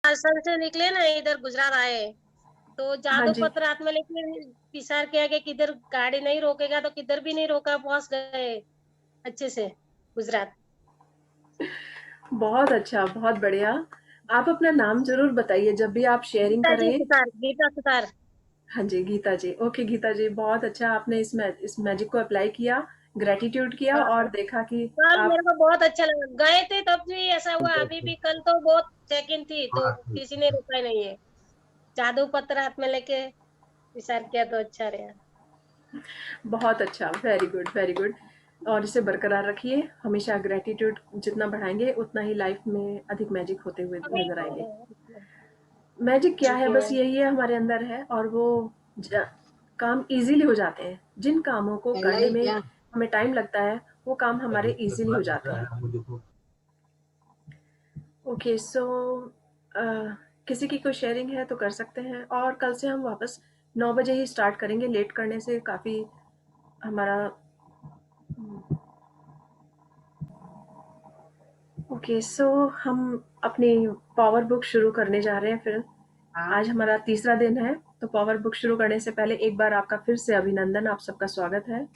आश्रम से निकले ना, इधर गुजरात आए, तो हाँ जादू जी। पत्र हाथ में लेके विचार किया कि किधर गाड़ी नहीं रोकेगा, तो किधर भी नहीं रोका, पहुंच गए अच्छे से गुजरात। बहुत अच्छा, बहुत बढ़िया। आप अपना नाम ज़रूर बताइए जब भी आप शेयरिंग गीता जी करें। सुतार, गीता सुतार। हाँ जी, गीता जी। ओके गीता जी, बहुत अच्छा आपने इस मैजिक को अप्लाई किया, ग्रैटिट्यूड किया हाँ, और देखा कि कल आप मेरे को बहुत अच्छा लगा, गए थे तब भी ऐसा हुआ, अभी भी कल तो बहुत चेकिंग थी, तो किसी ने रुका ही नहीं है। जादू पत्र हाथ में लेके विचार किया तो अच्छा रहा। बहुत अच्छा, वेरी गुड, वेरी गुड। और इसे बरकरार रखिए, हमेशा ग्रैटिट्यूड जितना बढ़ाएँगे, उतना ही लाइफ में अधिक मैजिक होते हुए वही नज़र आएँगे। तो। मैजिक क्या ठीक है, है। बस यही है हमारे अंदर है और वो ज काम ईज़िली हो जाते हैं। जिन कामों को करने में हमें टाइम लगता है, वो काम हमारे ईज़िली हो जाते हैं। ओके सो अ, किसी की कोई शेयरिंग है तो कर सकते हैं और कल से हम वापस 9 बजे ही स्टार्ट करेंगे, लेट करने से काफ़ी हमारा ओके सो हम अपनी पावर बुक शुरू करने जा रहे हैं फिर। आज हमारा तीसरा दिन है, तो पावर बुक शुरू करने से पहले एक बार आपका फिर से अभिनंदन, आप सबका स्वागत है।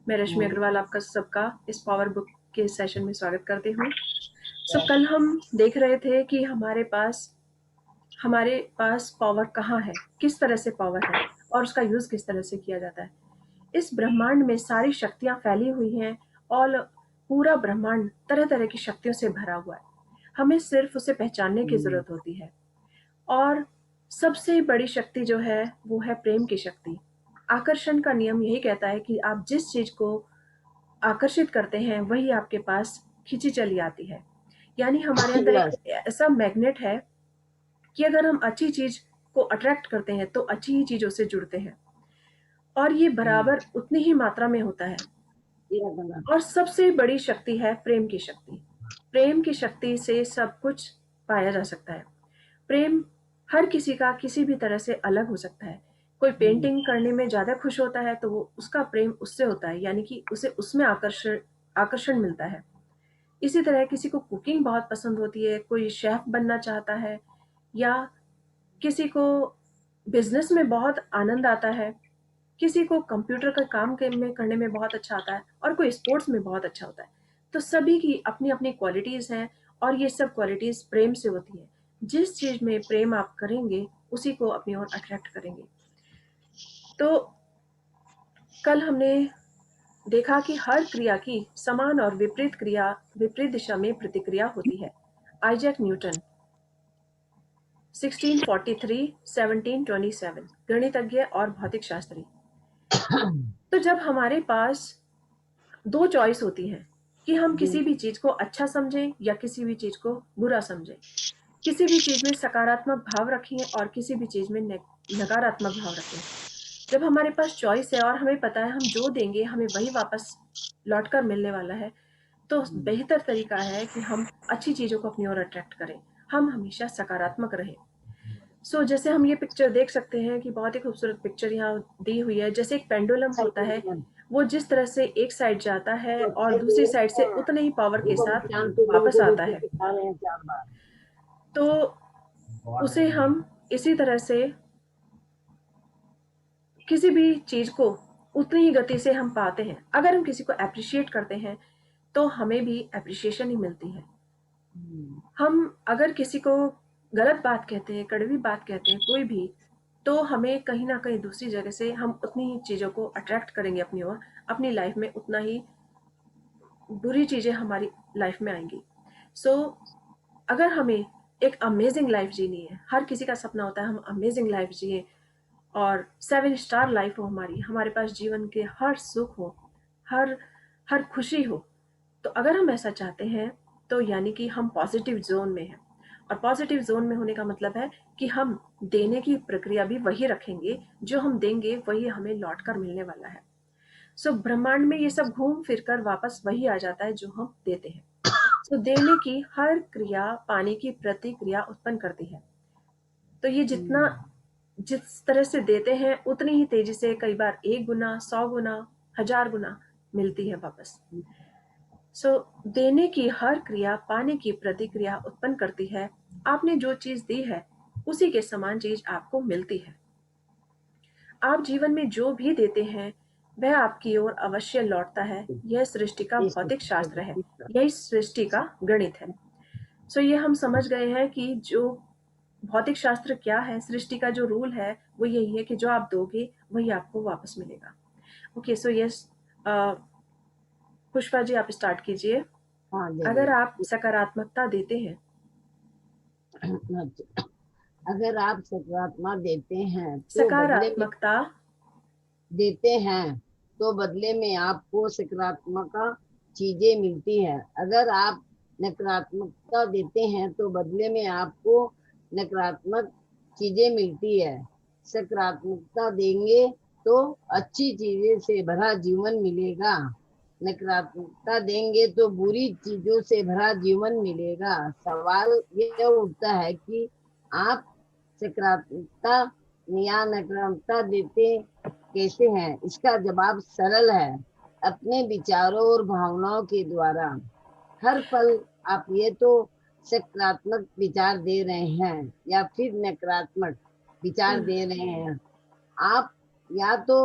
मैं रश्मि अग्रवाल आपका सबका इस पावर बुक के सेशन में स्वागत करती हूँ। सो कल हम देख रहे थे कि हमारे पास पावर कहाँ है, किस तरह से पावर है और उसका यूज़ किस तरह से किया जाता है। इस ब्रह्मांड में सारी शक्तियाँ फैली हुई हैं और पूरा ब्रह्मांड तरह-तरह की शक्तियों से भरा हुआ है। हमें सिर्फ़ उसे पहचानने की ज़रूरत होती है और सबसे बड़ी शक्ति जो है, वो है प्रेम की शक्ति। आकर्षण का नियम यही कहता है कि आप जिस चीज़ को आकर्षित करते हैं, वही आपके पास खींची चली आती है। यानी हमारे अंदर एक ऐसा मैग्नेट है कि अगर हम अच्छी चीज़ को अट्रैक्ट करते हैं, तो अच्छी ही चीज़ों से जुड़ते हैं और ये बराबर उतनी ही मात्रा में होता है। और सबसे बड़ी शक्ति है प्रेम की शक्ति। प्रेम की शक्ति से सब कुछ पाया जा सकता है। प्रेम हर किसी का किसी भी तरह से अलग हो सकता है। कोई पेंटिंग करने में ज़्यादा खुश होता है, तो वो उसका प्रेम उससे होता है, यानी कि उसे उसमें आकर्षण मिलता है। इसी तरह किसी को कुकिंग बहुत पसंद होती है, कोई शेफ़ बनना चाहता है या किसी को बिज़नेस में बहुत आनंद आता है, किसी को कंप्यूटर का काम करने में बहुत अच्छा आता है और कोई स्पोर्ट्स में बहुत अच्छा होता है। तो सभी की अपनी-अपनी क्वालिटीज़ हैं और ये सब क्वालिटीज़ प्रेम से होती हैं। जिस चीज़ में प्रेम आप करेंगे, उसी को अपनी ओर अट्रैक्ट करेंगे। तो कल हमने देखा कि हर क्रिया की समान और विपरीत दिशा में प्रतिक्रिया होती है। आइजैक न्यूटन 1643-1727 गणितज्ञ और भौतिक शास्त्री। तो जब हमारे पास 2 चॉइस होती हैं कि हम किसी भी चीज़ को अच्छा समझें या किसी भी चीज़ को बुरा समझें। किसी भी चीज़ में सकारात्मक भाव रखें और किसी भी चीज़ में नकारात्मक भाव रखें। जब हमारे पास चॉइस है और हमें पता है हम जो देंगे हमें वही वापस लौट कर मिलने वाला है, तो बेहतर तरीका है कि हम अच्छी चीज़ों को अपनी ओर अट्रैक्ट करें। हम हमेशा सकारात्मक रहें। जैसे हम ये पिक्चर देख सकते हैं कि बहुत ही खूबसूरत पिक्चर यहाँ दी हुई है। जैसे एक पेंडुलम होता है, वो जिस तरह से एक साइड जाता है और दूसरी साइड से उतने ही पावर के साथ वापस आता है। तो उसे हम इसी तरह से किसी भी चीज़ को उतनी ही गति से हम पाते हैं। अगर हम किसी को एप्रिशिएट करते हैं, तो हमें भी एप्रिशिएशन ही मिलती है। हम अगर किसी को गलत बात कहते हैं, कड़वी बात कहते हैं, कोई भी, तो हमें कहीं न कहीं दूसरी जगह से हम उतनी ही चीज़ों को अट्रैक्ट करेंगे अपनी ओर, अपनी लाइफ में उतना ही बुरी चीज़ें हमारी लाइफ में आएँगी। सो अगर हमें एक अमेज़िंग लाइफ जीनी है, हर किसी का सपना होता है हम अमेज़िंग लाइफ जिएँ और 7 स्टार लाइफ हो हमारी, हमारे पास जीवन के हर सुख हो, हर हर खुशी हो। तो अगर हम ऐसा चाहते हैं, तो यानी कि हम पॉज़िटिव ज़ोन में हैं और पॉज़िटिव ज़ोन में होने का मतलब है कि हम देने की प्रक्रिया भी वही रखेंगे, जो हम देंगे वही हमें लौट कर मिलने वाला है। ब्रह्मांड में ये सब घूम फिर कर वापस वही आ जाता है जो हम देते हैं। देने की हर क्रिया पाने की प्रतिक्रिया उत्पन्न करती है। तो ये जिस तरह से देते हैं उतनी ही तेजी से कई बार 1 गुना, 100 गुना, 1000 गुना मिलती है वापस। देने की हर क्रिया पाने की प्रतिक्रिया उत्पन्न करती है आपने जो चीज दी है उसी के समान चीज आपको मिलती है। आप जीवन में जो भी देते हैं वह आपकी ओर अवश्य लौटता है। यह सृष्टि का भौतिक शास्त्र है, यही सृष्टि का गणित है। सो ये हम समझ गए हैं कि जो भौतिक शास्त्र क्या है, सृष्टि का जो रूल है वो यही है कि जो आप दोगे वही आपको वापस मिलेगा। Okay, so yes, Pushpa ji आप स्टार्ट कीजिए। हाँ अगर जरूर। आप सकारात्मकता देते हैं, अगर आप सकारात्मक सकारात्मकता देते हैं तो बदले में आपको सकारात्मक चीजें मिलती है। अगर आप नकारात्मकता देते हैं तो बदले में आपको नकारात्मक चीजें मिलती है। सकारात्मकता देंगे तो अच्छी चीजें से भरा जीवन मिलेगा, नकारात्मकता देंगे तो बुरी चीजों से भरा जीवन मिलेगा। सवाल यह उठता है कि आप सकारात्मकता या नकारात्मकता देते कैसे हैं। इसका जवाब सरल है, अपने विचारों और भावनाओं के द्वारा। हर पल आप ये तो सकारात्मक विचार दे रहे हैं या फिर नकारात्मक विचार दे रहे हैं। आप या तो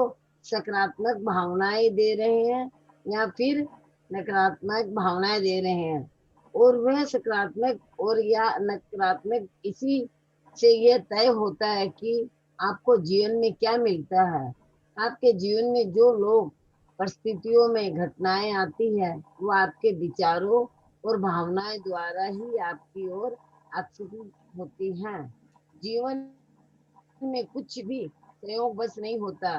सकारात्मक भावनाएं दे रहे हैं या फिर नकारात्मक भावनाएं दे रहे हैं, और वह सकारात्मक और या नकारात्मक इसी से यह तय होता है कि आपको जीवन में क्या मिलता है। आपके जीवन में जो लोग परिस्थितियों में घटनाएं आती है वो आपके विचारों और भावनाएं द्वारा ही आपकी ओर आकर्षित होती हैं। जीवन में कुछ भी संयोग बस नहीं होता,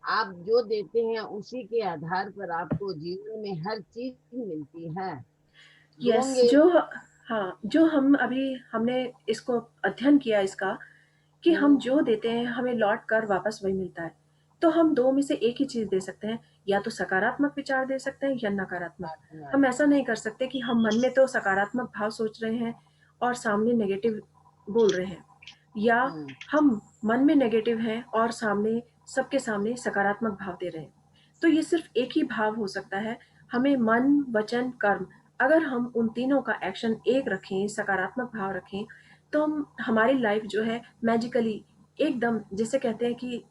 आप जो देते हैं उसी के आधार पर आपको जीवन में हर चीज मिलती है। यस, दोगे। जो हाँ, जो हम अभी हमने इसको अध्ययन किया इसका कि हम जो देते हैं हमें लौट कर वापस वही मिलता है। तो हम दो में से एक ही चीज दे सकते हैं, या तो सकारात्मक विचार दे सकते हैं या नकारात्मक। हम ऐसा नहीं कर सकते कि हम मन में तो सकारात्मक भाव सोच रहे हैं और सामने नेगेटिव बोल रहे हैं, या हम मन में नेगेटिव हैं और सामने सबके सामने सकारात्मक भाव दे रहे हैं। तो ये सिर्फ एक ही भाव हो सकता है। हमें मन, वचन, कर्म, अगर हम उन तीनों का एक्शन एक रखें, सकारात्मक भाव रखें, तो हम हमारी लाइफ जो है मैजिकली एकदम, जिसे कहते हैं कि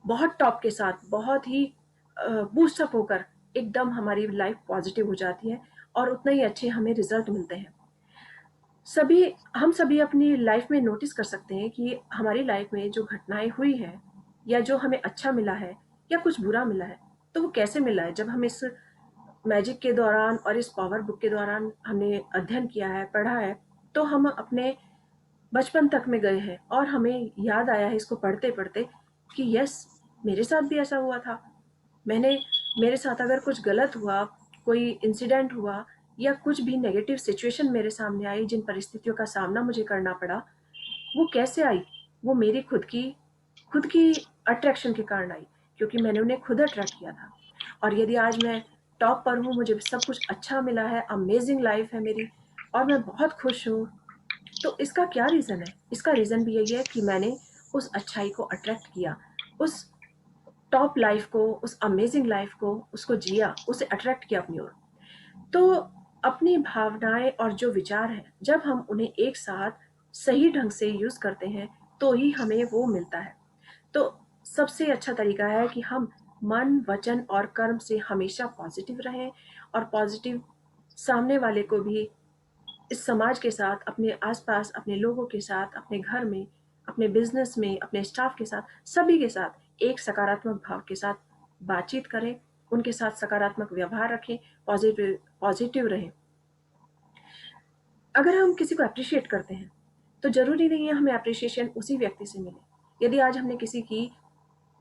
बहुत टॉप के साथ, बहुत ही बूस्टअप होकर एकदम हमारी लाइफ पॉजिटिव हो जाती है और उतना ही अच्छे हमें रिजल्ट मिलते हैं। हम सभी अपनी लाइफ में नोटिस कर सकते हैं कि हमारी लाइफ में जो घटनाएं हुई है या जो हमें अच्छा मिला है या कुछ बुरा मिला है, तो वो कैसे मिला है। जब हम इस मैजिक के दौरान और इस पावर बुक के दौरान हमने अध्ययन किया है, पढ़ा है, तो हम अपने बचपन तक में गए हैं और हमें याद आया है इसको पढ़ते पढ़ते कि यस, मेरे साथ भी ऐसा हुआ था। मैंने मेरे साथ अगर कुछ गलत हुआ, कोई इंसिडेंट हुआ या कुछ भी नेगेटिव सिचुएशन मेरे सामने आई, जिन परिस्थितियों का सामना मुझे करना पड़ा, वो कैसे आई? वो मेरी खुद की अट्रैक्शन के कारण आई, क्योंकि मैंने उन्हें खुद अट्रैक्ट किया था। और यदि आज मैं टॉप पर हूँ, मुझे सब कुछ अच्छा मिला है, अमेजिंग लाइफ है मेरी और मैं बहुत खुश हूँ, तो इसका क्या रीज़न है? इसका रीज़न भी यही है कि मैंने उस अच्छाई को अट्रैक्ट किया, उस टॉप लाइफ को, उस अमेजिंग लाइफ को, उसको जिया, उसे अट्रैक्ट किया अपनी ओर। तो अपनी भावनाएं और जो विचार हैं, जब हम उन्हें एक साथ सही ढंग से यूज करते हैं तो ही हमें वो मिलता है। तो सबसे अच्छा तरीका है कि हम मन, वचन और कर्म से हमेशा पॉजिटिव रहें और पॉजिटिव सामने वाले को भी, इस समाज के साथ, अपने आसपास, अपने लोगों के साथ, अपने घर में, अपने बिजनेस में, अपने स्टाफ के साथ, सभी के साथ एक सकारात्मक भाव के साथ बातचीत करें, उनके साथ सकारात्मक व्यवहार रखें, पॉजिटिव पॉजिटिव रहें। अगर हम किसी को अप्रिशिएट करते हैं तो जरूरी नहीं है हमें अप्रिशिएशन उसी व्यक्ति से मिले। यदि आज हमने किसी की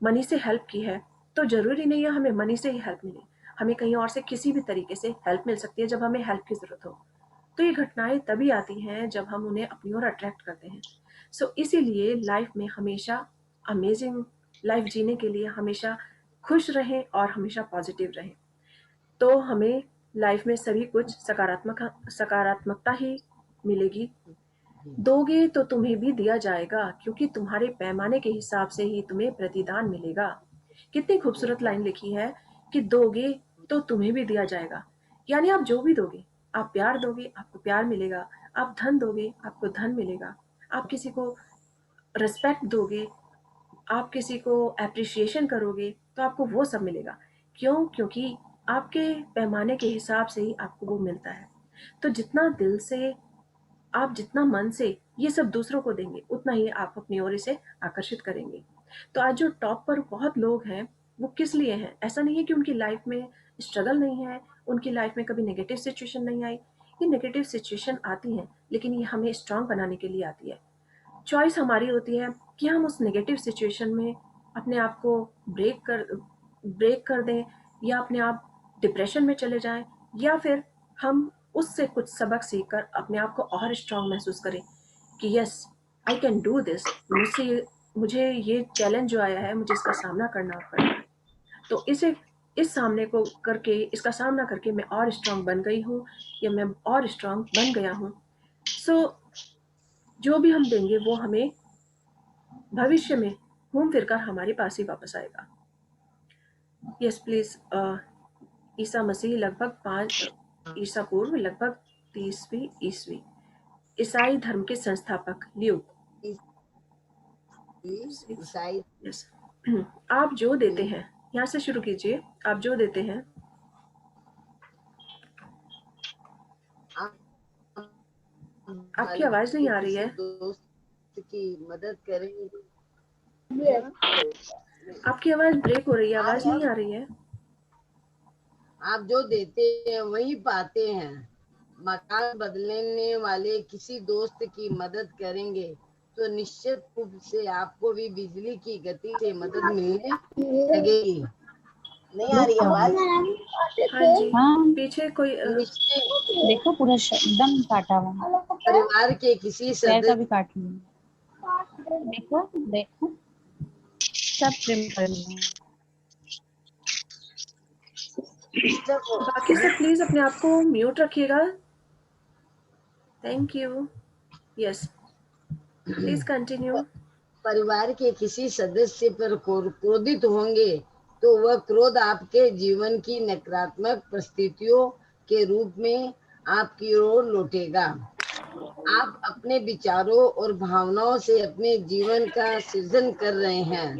मनी से हेल्प की है तो जरूरी नहीं है हमें मनी से ही हेल्प मिले। हमें कहीं और से किसी भी तरीके से हेल्प मिल सकती है जब हमें हेल्प की जरूरत हो। तो ये घटनाएं तभी आती हैं जब हम उन्हें अपनी ओर अट्रैक्ट करते हैं। सो इसीलिए लाइफ में हमेशा अमेजिंग लाइफ जीने के लिए हमेशा खुश रहें और हमेशा पॉजिटिव रहें, तो हमें लाइफ में सभी कुछ सकारात्मकता ही मिलेगी। दोगे तो तुम्हें भी दिया जाएगा, क्योंकि तुम्हारे पैमाने के हिसाब से ही तुम्हें प्रतिदान मिलेगा। कितनी खूबसूरत लाइन लिखी है कि दोगे तो तुम्हें भी दिया जाएगा। यानी आप जो भी दोगे, आप प्यार दोगे आपको प्यार मिलेगा, आप धन दोगे, आपको धन मिलेगा। आप किसी को रिस्पेक्ट दोगे, आप किसी को एप्रिशिएशन करोगे, तो आपको वो सब मिलेगा। क्यों? क्योंकि आपके पैमाने के हिसाब से ही आपको वो मिलता है। तो जितना दिल से, आप जितना मन से ये सब दूसरों को देंगे, उतना ही आप अपनी ओर इसे आकर्षित करेंगे। तो आज जो टॉप पर बहुत लोग हैं, वो किस लिए हैं? ऐसा नहीं है कि उनकी लाइफ में स्ट्रगल नहीं है, उनकी लाइफ में कभी नेगेटिव सिचुएशन नहीं आई। ये नेगेटिव सिचुएशन आती हैं, लेकिन ये हमें स्ट्रांग बनाने के लिए आती है। चॉइस हमारी होती है कि हम उस नेगेटिव सिचुएशन में अपने आप को ब्रेक कर दें, या अपने आप डिप्रेशन में चले जाएं, या फिर हम उससे कुछ सबक सीखकर अपने आप को और स्ट्रांग महसूस करें कि yes, I can do this. मुझे ये चैलेंज जो आया है, मुझे इसका सामना करना पड़ रहा है, तो इसका सामना करके मैं और स्ट्रांग बन गई हूँ, या मैं और स्ट्रांग बन गया हूँ। सो जो भी हम देंगे वो हमें भविष्य में घूम फिर कर हमारे पास ही वापस आएगा। Yes please. ईसा मसीह लगभग 5 ईसा पूर्व लगभग 30वीं ईस्वी, ईसाई धर्म के संस्थापक ल्यूक। ईसाई यस। आप जो देते हैं, यहाँ से शुरू कीजिए। आप जो देते हैं, आपकी आवाज नहीं आ रही है। दोस्त की मदद करेंगे। आपकी आवाज ब्रेक हो रही है, आवाज नहीं आ रही है। आप जो देते हैं वही पाते हैं। मकान बदलने वाले किसी दोस्त की मदद करेंगे तो निश्चित रूप से आपको भी बिजली की गति से मदद मिलने लगेगी। नहीं आ रही आवाज? हाँ जी। हाँ। पीछे कोई देखो पूरा एकदम काटा हुआ। परिवार के किसी पैर सदस्य का भी काट लिया। देखो देखो सब ट्रिम कर लिया। बाकी सब प्लीज अपने आप को म्यूट रखिएगा। Thank you. Yes, please continue. परिवार के किसी सदस्य पर क्रोधित होंगे तो वह क्रोध आपके जीवन की नकारात्मक परिस्थितियों के रूप में आपकी ओर लौटेगा। आप अपने विचारों और भावनाओं से अपने जीवन का सृजन कर रहे हैं।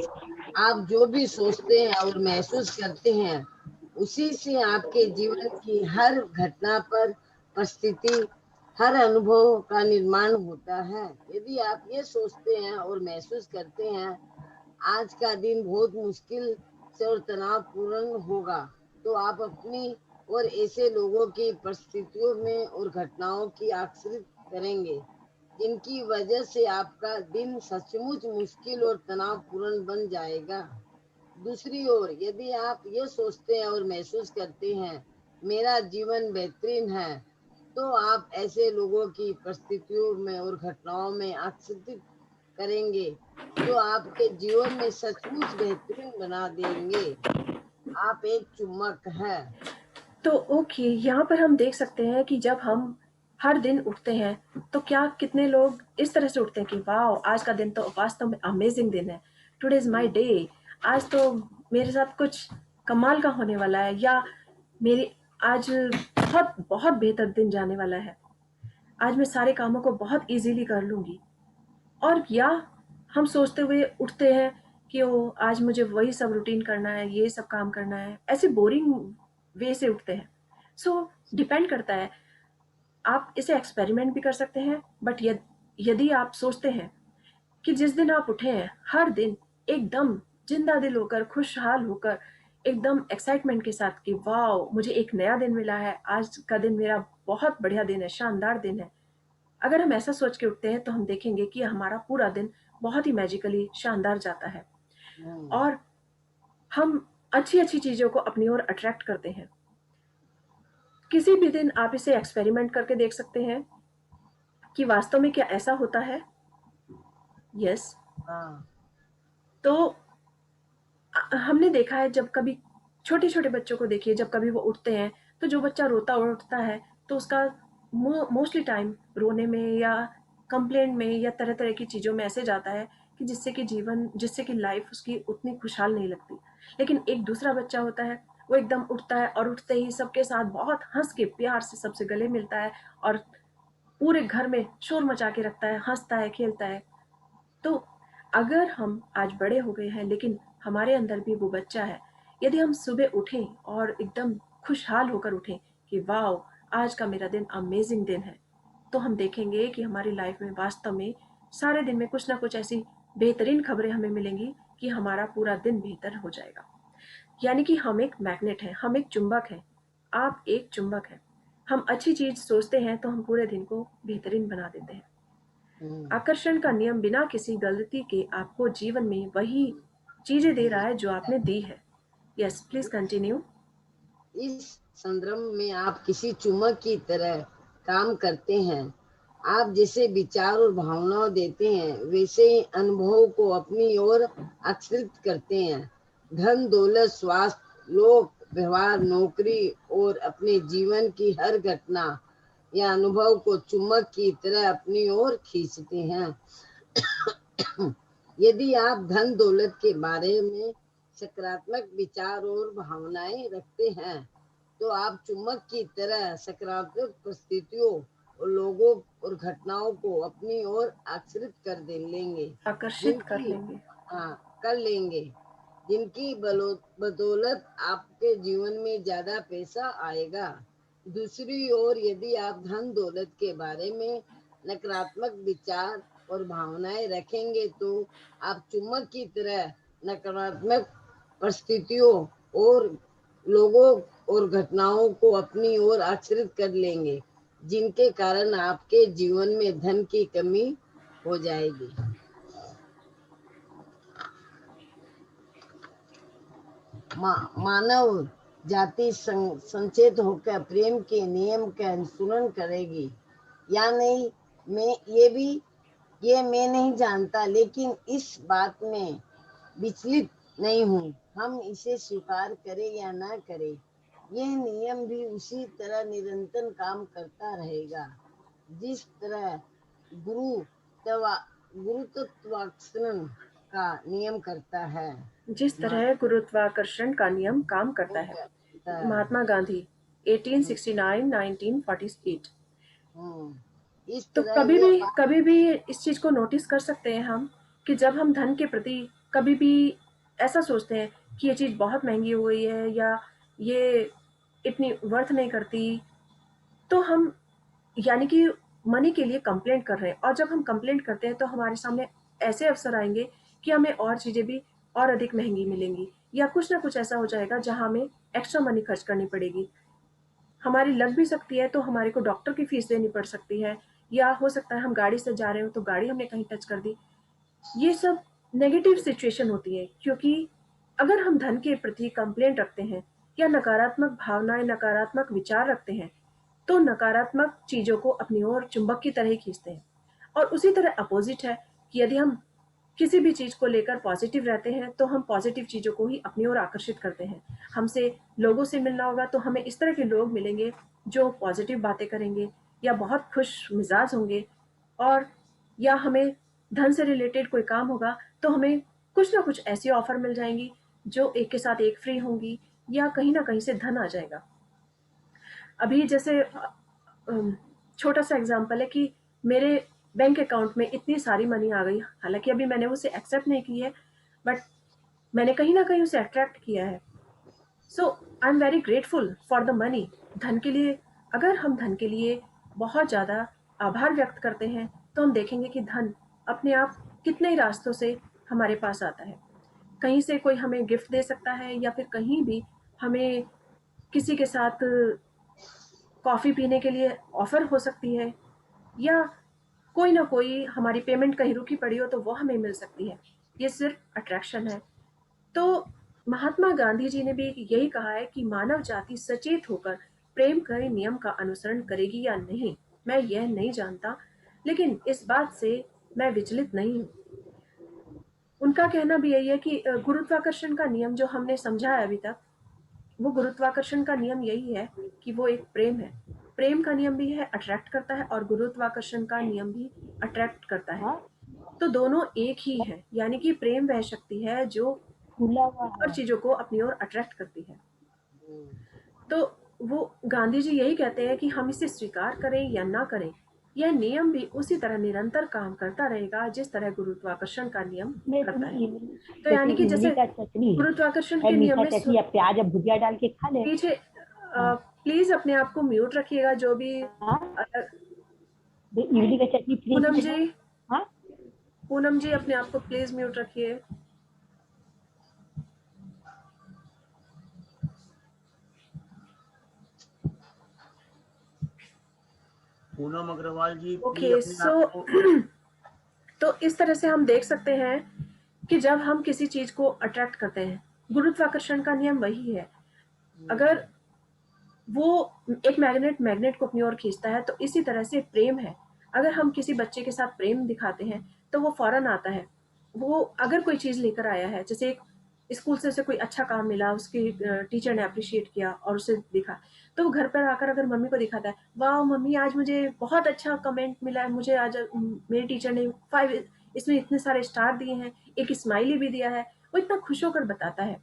आप जो भी सोचते हैं और महसूस करते हैं, उसी से आपके जीवन की हर घटना पर परिस्थिति, हर अनुभव का निर्माण होता है। यदि आप ये सोचते हैं और महसूस करते हैं आज का दिन बहुत मुश्किल से और तनावपूर्ण होगा, तो आप अपनी और ऐसे लोगों की परिस्थितियों में और घटनाओं की आश्रित करेंगे जिनकी वजह से आपका दिन सचमुच मुश्किल और तनावपूर्ण बन जाएगा। दूसरी ओर यदि आप ये सोचते हैं और महसूस करते हैं मेरा जीवन बेहतरीन है, तो आप ऐसे लोगों की परिस्थितियों में और घटनाओं में आश्रित करेंगे जो आपके जीवन में सचमुच बेहतरीन बना देंगे। आप एक चुम्बक है। तो ओके, यहाँ पर हम देख सकते हैं कि जब हम हर दिन उठते हैं, तो क्या कितने लोग इस तरह से उठते हैं कि वाह, आज का दिन तो वास्तव में अमेजिंग दिन है, टुडे इज माय डे, आज तो मेरे साथ कुछ कमाल का होने वाला है, या मेरी आज बहुत बहुत बेहतर दिन जाने वाला है, आज मैं सारे कामों को बहुत इजीली कर लूंगी। और या हम सोचते हुए उठते हैं कि ओ, आज मुझे वही सब रूटीन करना है, ये सब काम करना है, ऐसे बोरिंग वे से उठते हैं। सो डिपेंड करता है। आप इसे एक्सपेरिमेंट भी कर सकते हैं, बट यदि आप सोचते हैं कि जिस दिन आप उठे हैं, हर दिन एकदम जिंदा दिल होकर, खुशहाल होकर, एकदम एक्साइटमेंट के साथ कि वाह, मुझे एक नया दिन मिला है, आज का दिन मेरा बहुत बढ़िया दिन है, शानदार दिन है, अगर हम ऐसा सोच के उठते हैं तो हम देखेंगे कि हमारा पूरा दिन बहुत ही मैजिकली शानदार जाता है, और हम अच्छी अच्छी चीजों को अपनी ओर अट्रैक्ट करते हैं। किसी भी दिन आप इसे एक्सपेरिमेंट करके देख सकते हैं कि वास्तव में क्या ऐसा होता है। यस। तो हमने देखा है, जब कभी छोटे छोटे बच्चों को देखिए, जब कभी वो उठते हैं, तो जो बच्चा रोता उठता है तो उसका मोस्टली टाइम रोने में या कंप्लेंट में या तरह तरह की चीज़ों में ऐसे जाता है कि जिससे कि लाइफ उसकी उतनी खुशहाल नहीं लगती। लेकिन एक दूसरा बच्चा होता है, वो एकदम उठता है और उठते ही सबके साथ बहुत हंस के प्यार से सबसे गले मिलता है और पूरे घर में शोर मचा के रखता है, हंसता है, खेलता है। तो अगर हम आज बड़े हो गए हैं लेकिन हमारे अंदर भी वो बच्चा है, यदि हम सुबह उठें और एकदम खुशहाल होकर उठें कि वाओ, आज का मेरा दिन अमेजिंग दिन है, तो हम देखेंगे कि हमारी लाइफ में वास्तव में सारे दिन में कुछ ना कुछ ऐसी बेहतरीन खबरें हमें मिलेंगी कि हमारा पूरा दिन बेहतर हो जाएगा। यानी कि हम एक मैग्नेट हैं, हम एक चुंबक हैं, आप एक चुंबक हैं। हम अच्छी चीज सोचते हैं तो हम पूरे दिन को बेहतरीन बना देते हैं। आकर्षण का नियम बिना किसी गलती के आपको जीवन में वही चीजें दे रहा है जो आपने दी है। Yes, please continue. इस संदर्भ में आप किसी चुम्बक की तरह काम करते हैं। आप जैसे विचार और भावनाओं देते हैं, वैसे ही अनुभव को अपनी ओर आकर्षित करते हैं। धन, दौलत, स्वास्थ्य, लोक व्यवहार, नौकरी और अपने जीवन की हर घटना या अनुभव को चुम्बक की तरह अपनी ओर खींचते हैं। यदि आप धन दौलत के बारे में सकारात्मक विचार और भावनाएं रखते हैं, तो आप चुम्बक की तरह सकारात्मक परिस्थितियों और लोगों और घटनाओं को अपनी ओर आकर्षित कर लेंगे, आकर्षित कर जिनकी लेंगे। कर लेंगे, जिनकी बदौलत आपके जीवन में ज्यादा पैसा आएगा। दूसरी ओर, यदि आप धन दौलत के बारे में नकारात्मक विचार और भावनाएं रखेंगे, तो आप चुम्बक की तरह नकारात्मक परिस्थितियों और लोगों और घटनाओं को अपनी ओर आकर्षित कर लेंगे, जिनके कारण आपके जीवन में धन की कमी हो जाएगी। मानव जाति संचेत होकर प्रेम के नियम का अनुसरण करेगी या नहीं, मैं नहीं जानता, लेकिन इस बात में विचलित नहीं हूँ। हम इसे स्वीकार करें या ना करें, यह नियम भी उसी तरह निरंतर काम करता रहेगा जिस तरह गुरुत्वाकर्षण का नियम करता है। जिस तरह गुरुत्वाकर्षण का नियम काम करता है। महात्मा गांधी, 1869-1948। इस तो तरह ये कभी भी इस चीज को नोटिस कर सकते हैं हम कि जब हम धन के प्रति कभी भी ऐसा सोचते हैं कि ये चीज बहुत महंगी हो गई है या ये इतनी वर्थ नहीं करती, तो हम यानी कि मनी के लिए कंप्लेंट कर रहे हैं। और जब हम कंप्लेंट करते हैं तो हमारे सामने ऐसे अवसर आएंगे कि हमें और चीजें भी और अधिक महंगी मिलेंगी, या कुछ ना कुछ ऐसा हो जाएगा जहां हमें एक्स्ट्रा मनी खर्च करनी पड़ेगी। हमारी लग भी सकती है तो हमारे को डॉक्टर की फीस देनी पड़ सकती है, या हो सकता है हम गाड़ी से जा रहे हो तो गाड़ी हमने कहीं टच कर दी। ये सब नेगेटिव सिचुएशन होती है, क्योंकि अगर हम धन के प्रति कंप्लेंट रखते हैं या नकारात्मक भावनाएं, नकारात्मक विचार रखते हैं, तो नकारात्मक चीजों को अपनी ओर चुंबक की तरह ही खींचते हैं। और उसी तरह अपोजिट है कि यदि हम किसी भी चीज को लेकर पॉजिटिव रहते हैं तो हम पॉजिटिव चीजों को ही अपनी ओर आकर्षित करते हैं। हमसे लोगों से मिलना होगा तो हमें इस तरह के लोग मिलेंगे जो पॉजिटिव बातें करेंगे या बहुत खुश मिजाज होंगे, और या हमें धन से रिलेटेड कोई काम होगा तो हमें कुछ ना कुछ ऐसी ऑफर मिल जाएंगी जो एक के साथ एक फ्री होंगी, या कहीं ना कहीं से धन आ जाएगा। अभी जैसे छोटा सा एग्जांपल है कि मेरे बैंक अकाउंट में इतनी सारी मनी आ गई, हालांकि अभी मैंने उसे एक्सेप्ट नहीं की है, बट मैंने कहीं ना कहीं उसे अट्रैक्ट किया है। So I am very grateful for the money. धन के लिए, अगर हम धन के लिए बहुत ज़्यादा आभार व्यक्त करते हैं तो हम देखेंगे कि धन अपने आप कितने ही रास्तों से हमारे पास आता है। कहीं से कोई हमें गिफ्ट दे सकता है, या फिर कहीं भी हमें किसी के साथ कॉफ़ी पीने के लिए ऑफर हो सकती है, या कोई ना कोई हमारी पेमेंट कहीं रुकी पड़ी हो तो वो हमें मिल सकती है। ये सिर्फ अट्रैक्शन है। तो महात्मा गांधी जी ने भी यही कहा है कि मानव जाति सचेत होकर प्रेम के नियम का अनुसरण करेगी या नहीं, मैं यह नहीं जानता, लेकिन इस बात से मैं विचलित नहीं हूँ। उनका कहना भी यही है कि गुरुत्वाकर्षण का नियम जो हमने समझा है अभी तक, वो गुरुत्वाकर्षण का नियम यही है कि वो एक प्रेम है। प्रेम का नियम भी है, अट्रैक्ट करता है, और गुरुत्वाकर्षण का नियम भी अट्रैक्ट करता है। तो दोनों एक ही है, यानी कि प्रेम वह शक्ति है जो खुला हुआ हर है। चीजों को अपनी ओर अट्रैक्ट करती है। तो वो गांधी जी यही कहते हैं कि हम इसे स्वीकार करें या ना करें, यह नियम भी उसी तरह निरंतर काम करता रहेगा जिस तरह गुरुत्वाकर्षण का नियम करता है। तो यानी कि इमली जैसे का चटनी गुरुत्वाकर्षण है, के नियम मीठा में चटनी या प्याज या भुजिया डाल के खा ले। पीछे हाँ प्लीज अपने आप को म्यूट रखिएगा, जो भी हाँ, इमली का चटनी फ्रिज पूनम में जी, है। हाँ पूनम जी अपने आप को प्लीज म्यूट रखिए। पूनम अग्रवाल जी प्लीज ओके, अपने सो आप को तो इस तरह से हम देख सकते हैं कि जब हम किसी चीज को अट्रैक्ट करते हैं, गुरुत्वाकर्षण का नियम वही है। अगर वो एक मैग्नेट को अपनी ओर खींचता है, तो इसी तरह से प्रेम है। अगर हम किसी बच्चे के साथ प्रेम दिखाते हैं तो वो फौरन आता है। वो अगर कोई चीज लेकर आया है, जैसे एक स्कूल से उसे कोई अच्छा काम मिला, उसकी टीचर ने अप्रिशिएट किया और उसे दिखा, तो वो घर पर आकर अगर मम्मी को दिखाता है, वाह मम्मी आज मुझे बहुत अच्छा कमेंट मिला है, मुझे आज मेरी टीचर ने 5 इसमें इतने सारे स्टार दिए हैं, एक स्माइली भी दिया है, वो इतना खुश होकर बताता है।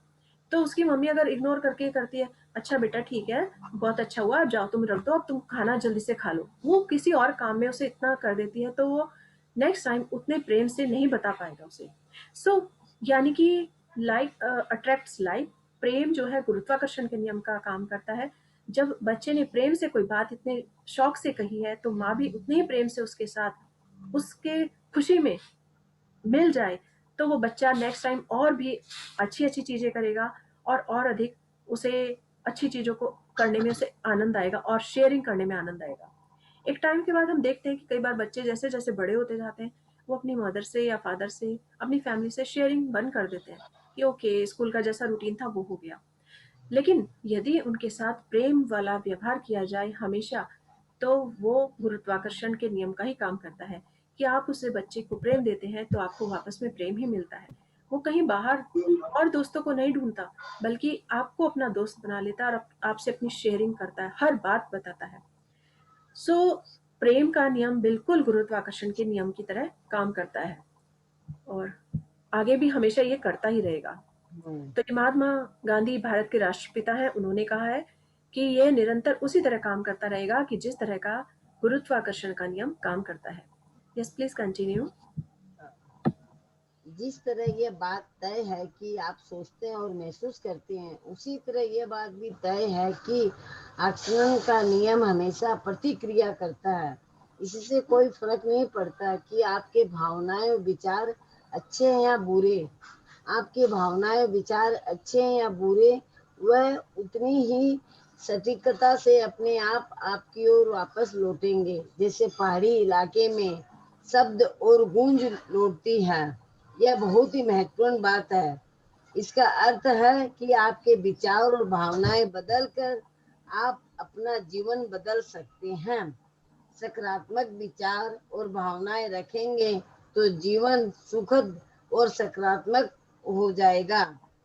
तो उसकी मम्मी अगर इग्नोर करके करती है, अच्छा बेटा ठीक है, बहुत अच्छा हुआ, अब जाओ तुम रख दो, अब तुम खाना जल्दी से खा लो, वो किसी और काम में उसे इतना कर देती है, तो वो नेक्स्ट टाइम उतने प्रेम से नहीं बता पाएगा उसे। सो यानी कि लाइक अट्रैक्ट्स लाइक, प्रेम जो है गुरुत्वाकर्षण के नियम का काम करता है। जब बच्चे ने प्रेम से कोई बात इतने शौक से कही है, तो माँ भी उतने ही प्रेम से उसके साथ उसके खुशी में मिल जाए, तो वो बच्चा नेक्स्ट टाइम और भी अच्छी अच्छी चीजें करेगा और अधिक उसे अच्छी चीजों को करने में उसे आनंद आएगा और शेयरिंग करने में आनंद आएगा। एक टाइम के बाद हम देखते हैं कि कई बार बच्चे जैसे जैसे बड़े होते जाते हैं, वो अपनी मदर से या फादर से, अपनी फैमिली से शेयरिंग बंद कर देते हैं कि ओके स्कूल का जैसा रूटीन था वो हो गया। लेकिन यदि उनके साथ प्रेम वाला व्यवहार किया जाए हमेशा, तो वो गुरुत्वाकर्षण के नियम का ही काम करता है कि आप उसे बच्चे को प्रेम देते हैं तो आपको वापस में प्रेम ही मिलता है। वो कहीं बाहर और दोस्तों को नहीं ढूंढता, बल्कि आपको अपना दोस्त बना लेता है और आपसे अपनी शेयरिंग करता है, हर बात बताता है। सो प्रेम का नियम बिल्कुल गुरुत्वाकर्षण के नियम की तरह काम करता है और आगे भी हमेशा ये करता ही रहेगा। तो ये महात्मा गांधी भारत के राष्ट्रपिता हैं, उन्होंने कहा है कि यह निरंतर उसी तरह काम करता रहेगा कि जिस तरह का गुरुत्वाकर्षण का नियम काम करता है। Yes please continue. जिस तरह ये बात तय है कि आप सोचते हैं और महसूस करते हैं, उसी तरह ये बात भी तय है कि आचरण का नियम हमेशा प्रतिक्रिया करता है। इससे कोई फर्क नहीं पड़ता कि आपके भावनाएं और विचार अच्छे हैं या बुरे। आपके भावनाएं विचार अच्छे हैं या बुरे, वह उतनी ही सटीकता से अपने आप आपकी ओर वापस लौटेंगे, जैसे पहाड़ी इलाके में शब्द और गूंज लौटती है। यह बहुत ही महत्वपूर्ण बात है। इसका अर्थ है कि आपके विचार और भावनाएं बदल कर आप अपना जीवन बदल सकते हैं। सकारात्मक विचार और भावनाएं रखेंगे तो जीवन सुखद और सकारात्मक हो जाएगा।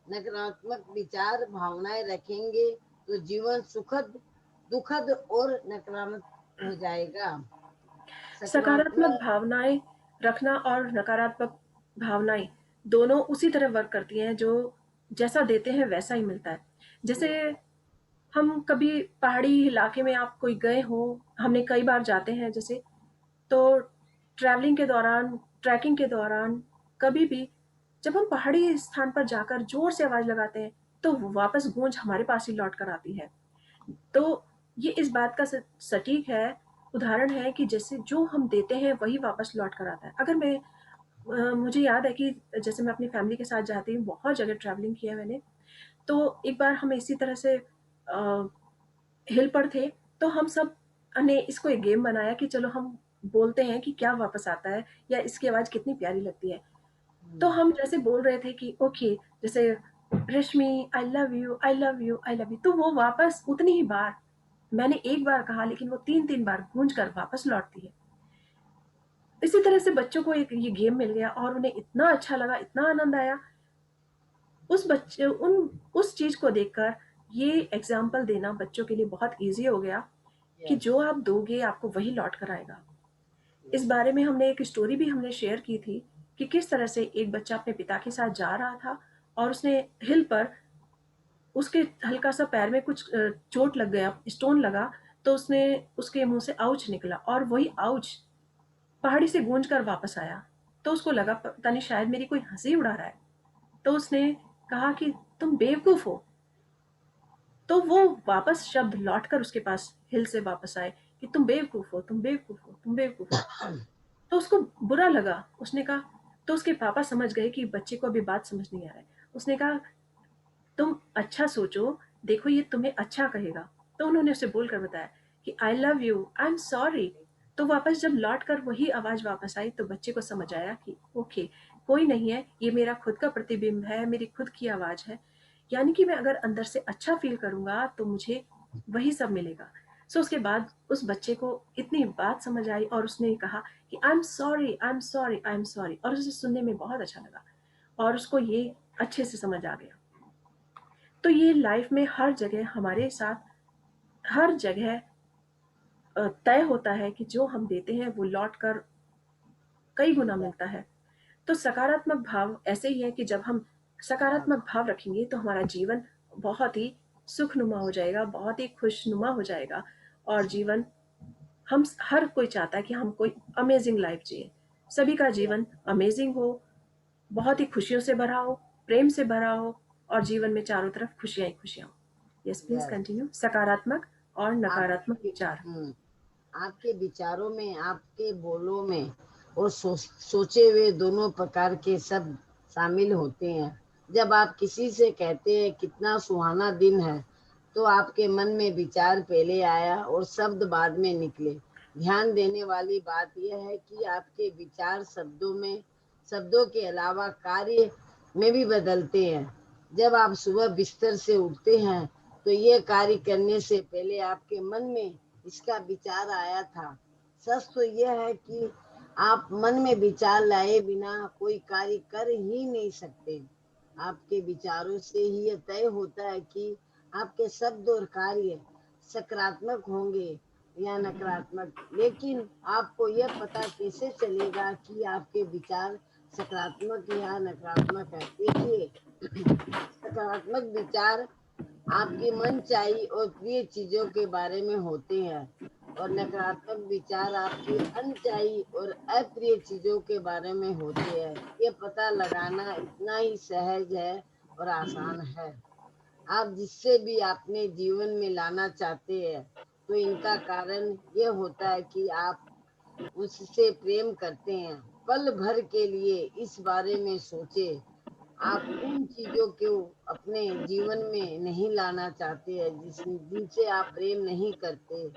नकारात्मक विचार भावनाएं रखेंगे तो जीवन सुखद दुखद और नकारात्मक हो जाएगा। सकारात्मक भावनाएं रखना और नकारात्मक भावनाएं दोनों उसी तरह वर्क करती हैं, जो जैसा देते हैं वैसा ही मिलता है। जैसे हम कभी पहाड़ी इलाके में आप कोई गए हो, हमने कई बार जाते हैं जैसे, तो ट्रैवलिंग के दौरान, ट्रैकिंग के दौरान, कभी भी जब हम पहाड़ी स्थान पर जाकर जोर से आवाज लगाते हैं, तो वापस गूंज हमारे पास ही लौट कर आती है। तो ये इस बात का सटीक है, उदाहरण है कि जैसे जो हम देते हैं वही वापस लौट कर आता है। अगर मैं मुझे याद है कि जैसे मैं अपनी फैमिली के साथ जाती हूँ, बहुत जगह ट्रैवलिंग किया है मैंने, तो एक बार हम इसी तरह से हिल पर थे, तो हम सब ने इसको एक गेम बनाया कि चलो हम बोलते हैं कि क्या वापस आता है या इसकी आवाज़ कितनी प्यारी लगती है। तो हम जैसे बोल रहे थे कि ओके, जैसे Rashmi I love you, I love you, I love you, तो वो वापस उतनी ही बार, मैंने एक बार कहा लेकिन वो 3-3 बार गूंज कर वापस लौटती है। इसी तरह से बच्चों को एक ये गेम मिल गया और उन्हें इतना अच्छा लगा, इतना आनंद आया। उस चीज को देखकर ये एग्जाम्पल देना बच्चों के लिए बहुत ईजी हो गया कि जो आप दोगे आपको वही लौट कर आएगा। इस बारे में हमने एक स्टोरी भी हमने शेयर की थी कि किस तरह से एक बच्चा अपने पिता के साथ जा रहा था और उसने हिल पर, उसके हल्का सा पैर में कुछ चोट लग गया, स्टोन लगा, तो उसने उसके मुंह से आउच निकला और वही आउच पहाड़ी से गूंज कर वापस आया। तो उसको लगा पता नहीं शायद मेरी कोई हंसी उड़ा रहा है। तो उसने कहा कि तुम बेवकूफ हो। तो वो वापस शब्द लौटकर उसके पास हिल से वापस आए कि तुम बेवकूफ हो, तुम बेवकूफ हो, तुम बेवकूफ हो। तो उसको बुरा लगा। उसने कहा, तो उसके पापा समझ गए कि बच्चे को अभी बात समझ नहीं आ रहा है। उसने कहा तुम अच्छा सोचो, देखो ये तुम्हें अच्छा कहेगा। तो उन्होंने उसे बोलकर बताया कि आई love you, I am sorry. तो वापस जब लौट कर वही आवाज वापस आई तो बच्चे को समझ आया कि ओके, कोई नहीं है, ये मेरा खुद का प्रतिबिंब है, मेरी खुद की आवाज है। यानी कि मैं अगर अंदर से अच्छा फील करूंगा तो मुझे वही सब मिलेगा। सो उसके बाद उस बच्चे को इतनी बात समझ आई और उसने कहा कि I am sorry, I am sorry, I am sorry, और उसे सुनने में बहुत अच्छा लगा और उसको ये अच्छे से समझ आ गया। तो ये लाइफ में हर जगह हमारे साथ, हर जगह तय होता है कि जो हम देते हैं वो लौट कर कई गुना मिलता है। तो सकारात्मक भाव ऐसे ही है कि जब हम सकारात्मक भाव रखेंगे तो हमारा जीवन बहुत ही सुखनुमा हो जाएगा, बहुत ही खुशनुमा हो जाएगा। और जीवन, हम हर कोई चाहता है कि हम कोई अमेजिंग लाइफ जिए, सभी का जीवन अमेजिंग हो, बहुत ही खुशियों से भरा हो, प्रेम से भरा हो और जीवन में चारों तरफ खुशियां ही खुशियां हो। Yes please yes. कंटिन्यू। सकारात्मक और नकारात्मक आपके विचार। आपके विचारों में, आपके बोलों में और सोचे हुए दोनों प्रकार के शब्द शामिल होते हैं। जब आप किसी से कहते हैं कितना सुहाना दिन है, तो आपके मन में विचार पहले आया और शब्द बाद में निकले। ध्यान देने वाली बात यह है कि आपके विचार शब्दों के अलावा कार्य में भी बदलते हैं। जब आप सुबह बिस्तर से उठते हैं तो ये कार्य करने से पहले आपके मन में इसका विचार आया था। सच तो यह है कि आप मन में विचार लाए बिना कोई कार्य कर ही नहीं सकते। आपके विचारों से ही यह तय होता है कि आपके शब्द और कार्य सकारात्मक होंगे या नकारात्मक। लेकिन आपको यह पता कैसे चलेगा कि आपके विचार सकारात्मक या नकारात्मक है? देखिए, सकारात्मक विचार आपकी मनचाही और प्रिय चीजों के बारे में होते हैं और नकारात्मक विचार आपकी अनचाही और अप्रिय चीजों के बारे में होते हैं। ये पता लगाना इतना ही सहज है और आसान है। आप जिससे भी अपने जीवन में लाना चाहते हैं, तो इनका कारण ये होता है कि आप उससे प्रेम करते हैं। पल भर के लिए इस बारे में सोचे, आप उन चीजों को अपने जीवन में नहीं लाना चाहते हैं जिनसे आप प्रेम नहीं करते।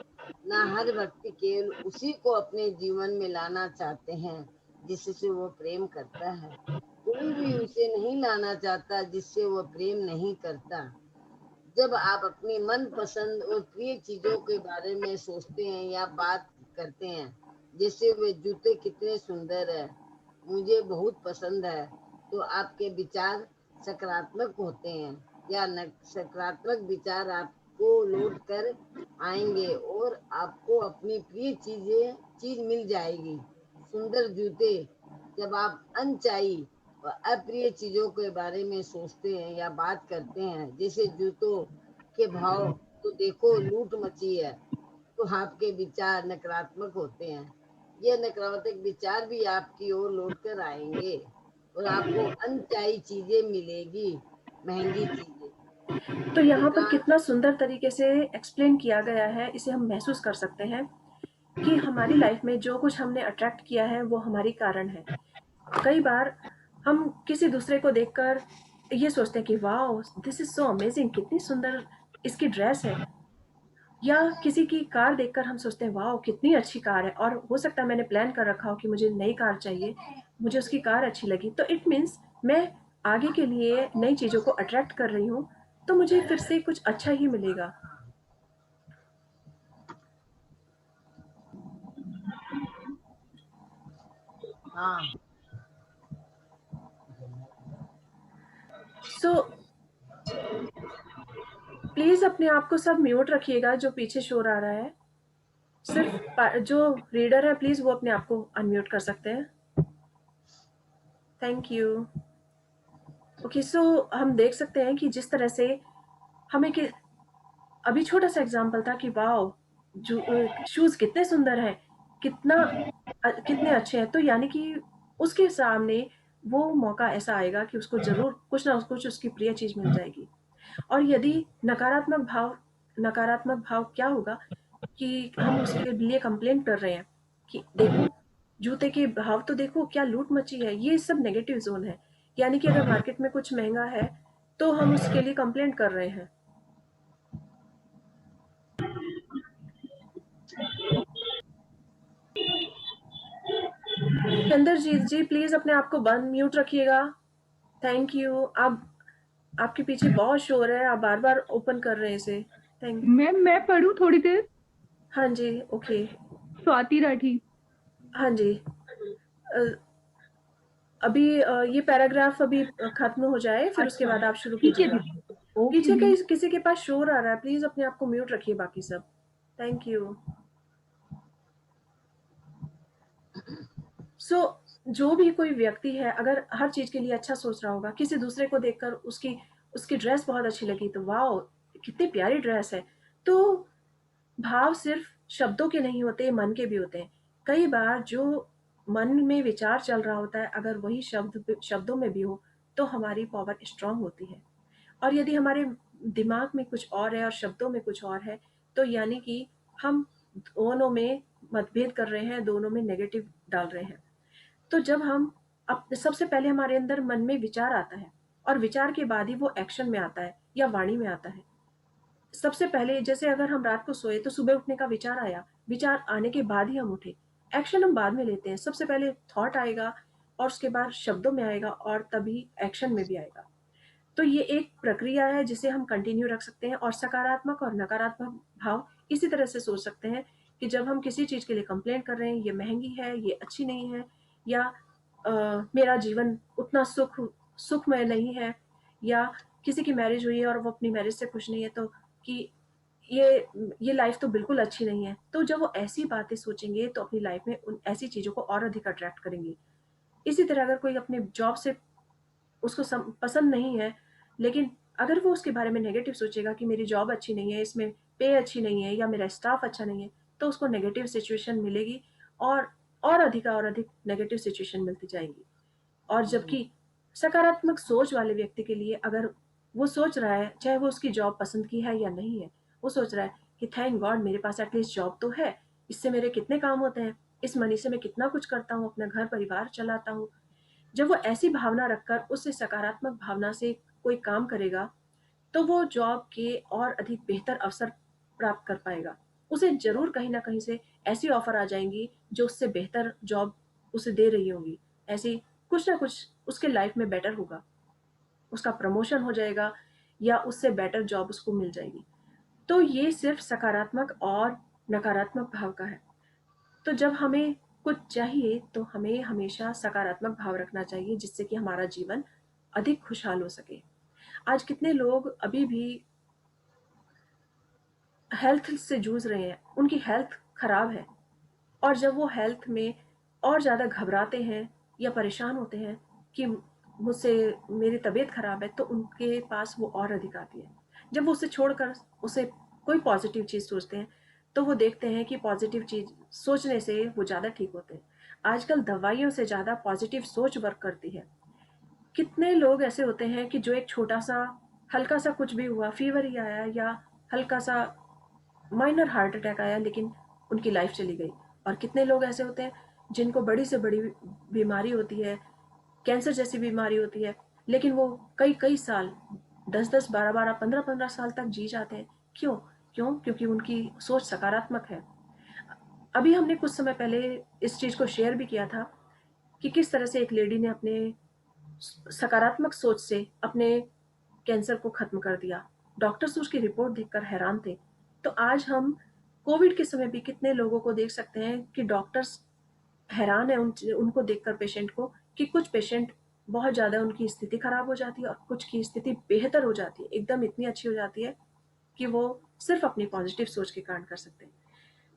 ना हर व्यक्ति केवल उसी को अपने जीवन में लाना चाहते हैं जिससे वो प्रेम करता है। कोई भी उसे नहीं लाना चाहता जिससे वो प्रेम नहीं करता। जब आप अपनी मनपसंद और प्रिय चीजों के बारे में सोचते हैं या बात करते हैं, जैसे वे जूते कितने सुंदर है, मुझे बहुत पसंद है, तो आपके विचार सकारात्मक होते हैं या सकारात्मक विचार आपको लौट कर आएंगे और आपको अपनी प्रिय चीज मिल जाएगी। सुंदर जूते। जब आप अनचाही और अप्रिय चीजों के बारे में सोचते हैं या बात करते हैं, जैसे जूतों के भाव, तो देखो लूट मची है, तो आपके विचार नकारात्मक होते हैं। ये नकारात्मक विचार भी आपकी ओर लौट कर आएंगे और आपको अनचाही चीजें मिलेगी, महंगी चीजें। तो यहाँ पर दुकान। कितना सुंदर तरीके से एक्सप्लेन किया गया है, इसे हम महसूस कर सकते हैं कि हमारी लाइफ में जो कुछ हमने अट्रैक्ट किया है वो हमारी कारण है। कई बार हम किसी दूसरे को देखकर ये सोचते हैं कि wow this is so amazing, कितनी सुंदर इसकी ड्रेस है। या किसी की कार देखकर हम सोचते हैं वाओ कितनी अच्छी कार है, और हो सकता है मैंने प्लान कर रखा हो कि मुझे नई कार चाहिए, मुझे उसकी कार अच्छी लगी, तो इट मीन्स मैं आगे के लिए नई चीज़ों को अट्रैक्ट कर रही हूँ, तो मुझे फिर से कुछ अच्छा ही मिलेगा। हाँ। सो प्लीज़ अपने आप को सब म्यूट रखिएगा, जो पीछे शोर आ रहा है। सिर्फ जो रीडर है प्लीज़ वो अपने आप को अनम्यूट कर सकते हैं। Thank you. ओके, सो हम देख सकते हैं कि जिस तरह से हमें कि अभी छोटा सा एग्जाम्पल था कि वाओ शूज कितने सुंदर हैं, कितने अच्छे हैं, तो यानी कि उसके सामने वो मौका ऐसा आएगा कि उसको जरूर कुछ ना कुछ उसकी प्रिय चीज मिल जाएगी। और यदि नकारात्मक भाव क्या होगा कि हम उसके लिए कंप्लेंट कर रहे हैं कि देखो जूते के भाव तो देखो क्या लूट मची है, ये सब नेगेटिव जोन है। यानी कि अगर मार्केट में कुछ महंगा है तो हम उसके लिए कंप्लेंट कर रहे हैं। सिकंदर जी प्लीज अपने आप को बंद म्यूट रखिएगा। Thank you. आप आपके पीछे बहुत शोर है, आप बार बार ओपन कर रहे हैं इसे। थैंक मैम मैं पढ़ूं थोड़ी देर। हाँ जी ओके। स्वाति राठी। हाँ जी अभी ये पैराग्राफ अभी खत्म हो जाए फिर उसके अच्छा बाद आप शुरू ठीक है कीजिएगा। दीदी। ओके पीछे दीदी। किसी के पास शोर आ रहा है, प्लीज अपने आप को म्यूट रखिए बाकी सब। Thank you. सो जो भी कोई व्यक्ति है अगर हर चीज के लिए अच्छा सोच रहा होगा, किसी दूसरे को देखकर उसकी उसकी ड्रेस बहुत अच्छी लगी तो वाओ कितनी प्यारी ड्रेस है, तो भाव सिर्फ शब्दों के नहीं होते, मन के भी होते हैं। कई बार जो मन में विचार चल रहा होता है अगर वही शब्दों में भी हो तो हमारी पावर स्ट्रांग होती है। और यदि हमारे दिमाग में कुछ और है और शब्दों में कुछ और है तो यानी कि हम दोनों में मतभेद कर रहे हैं, दोनों में नेगेटिव डाल रहे हैं। तो जब हम सबसे पहले हमारे अंदर मन में विचार आता है और विचार के बाद ही वो एक्शन में आता है या वाणी में आता है। सबसे पहले जैसे अगर हम रात को सोए तो सुबह उठने का विचार आया, विचार आने के बाद ही हम उठे। एक्शन हम बाद में लेते हैं, सबसे पहले थॉट आएगा और उसके बाद शब्दों में आएगा और तभी एक्शन में भी आएगा। तो ये एक प्रक्रिया है जिसे हम कंटिन्यू रख सकते हैं और सकारात्मक और नकारात्मक भाव इसी तरह से सोच सकते हैं कि जब हम किसी चीज के लिए कंप्लेंट कर रहे हैं, ये महंगी है, ये अच्छी नहीं है, या मेरा जीवन उतना सुखमय नहीं है, या किसी की मैरिज हुई है और वो अपनी मैरिज से खुश नहीं है तो कि ये लाइफ तो बिल्कुल अच्छी नहीं है। तो जब वो ऐसी बातें सोचेंगे तो अपनी लाइफ में उन ऐसी चीजों को और अधिक अट्रैक्ट करेंगे। इसी तरह अगर कोई अपने जॉब से उसको पसंद नहीं है, लेकिन अगर वो उसके बारे में नेगेटिव सोचेगा कि मेरी जॉब अच्छी नहीं है, इसमें पे अच्छी नहीं है या मेरा स्टाफ अच्छा नहीं है, तो उसको नेगेटिव सिचुएशन मिलेगी और अधिक नेगेटिव सिचुएशन मिलती जाएंगी। और जबकि सकारात्मक सोच वाले व्यक्ति के लिए अगर वो सोच रहा है, चाहे वो उसकी जॉब पसंद की है या नहीं है, वो सोच रहा है कि थैंक गॉड मेरे पास एटलीस्ट जॉब तो है, इससे मेरे कितने काम होते हैं, इस मनी से मैं कितना कुछ करता हूँ, अपना घर परिवार चलाता हूँ। जब वो ऐसी भावना रखकर उससे सकारात्मक भावना से कोई काम करेगा तो वो जॉब के और अधिक बेहतर अवसर प्राप्त कर पाएगा। उसे जरूर कहीं ना कहीं से ऐसी ऑफर आ जाएंगी जो उससे बेहतर जॉब उसे दे रही होंगी। ऐसी कुछ ना कुछ उसके लाइफ में बेटर होगा, उसका प्रमोशन हो जाएगा या उससे बेटर जॉब उसको मिल जाएगी। तो ये सिर्फ सकारात्मक और नकारात्मक भाव का है। तो जब हमें कुछ चाहिए तो हमें हमेशा सकारात्मक भाव रखना चाहिए जिससे कि हमारा जीवन अधिक खुशहाल हो सके। आज कितने लोग अभी भी हेल्थ से जूझ रहे हैं, उनकी हेल्थ खराब है और जब वो हेल्थ में और ज़्यादा घबराते हैं या परेशान होते हैं कि मुझसे मेरी तबीयत खराब है तो उनके पास वो और अधिक आती है। जब वो उसे छोड़कर उसे कोई पॉजिटिव चीज़ सोचते हैं तो वो देखते हैं कि पॉजिटिव चीज़ सोचने से वो ज़्यादा ठीक होते हैं। आजकल दवाइयों से ज़्यादा पॉजिटिव सोच वर्क करती है। कितने लोग ऐसे होते हैं कि जो एक छोटा सा हल्का सा कुछ भी हुआ, फीवर ही आया या हल्का सा माइनर हार्ट अटैक आया लेकिन उनकी लाइफ चली गई। और कितने लोग ऐसे होते हैं जिनको बड़ी से बड़ी बीमारी होती है, कैंसर जैसी बीमारी होती है, लेकिन वो कई कई साल 10-10 12-12 15-15 साल तक जी जाते हैं। क्यों? क्योंकि उनकी सोच सकारात्मक है। अभी हमने कुछ समय पहले इस चीज को शेयर भी किया था कि किस तरह से एक लेडी ने अपने सकारात्मक सोच से अपने कैंसर को खत्म कर दिया। डॉक्टर्स उसकी रिपोर्ट देखकर हैरान थे। तो आज हम कोविड के समय भी कितने लोगों को देख सकते हैं कि डॉक्टर्स हैरान है उनको देखकर पेशेंट को कि कुछ पेशेंट बहुत ज़्यादा उनकी स्थिति खराब हो जाती है और कुछ की स्थिति बेहतर हो जाती है, एकदम इतनी अच्छी हो जाती है कि वो सिर्फ अपनी पॉजिटिव सोच के कारण कर सकते हैं।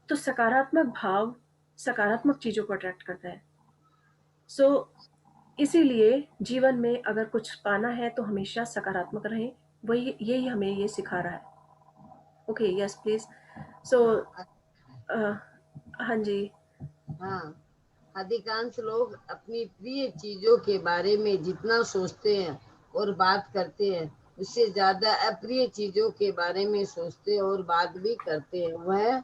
तो सकारात्मक भाव सकारात्मक चीज़ों को अट्रैक्ट करता है। सो इसीलिए जीवन में अगर कुछ पाना है तो हमेशा सकारात्मक रहें, वही यही हमें ये सिखा रहा है। Okay yes please. सो हाँ जी। हाँ, अधिकांश लोग अपनी प्रिय चीजों के बारे में जितना सोचते हैं और बात करते हैं, उससे ज्यादा अप्रिय चीजों के बारे में सोचते और बात भी करते हैं। वह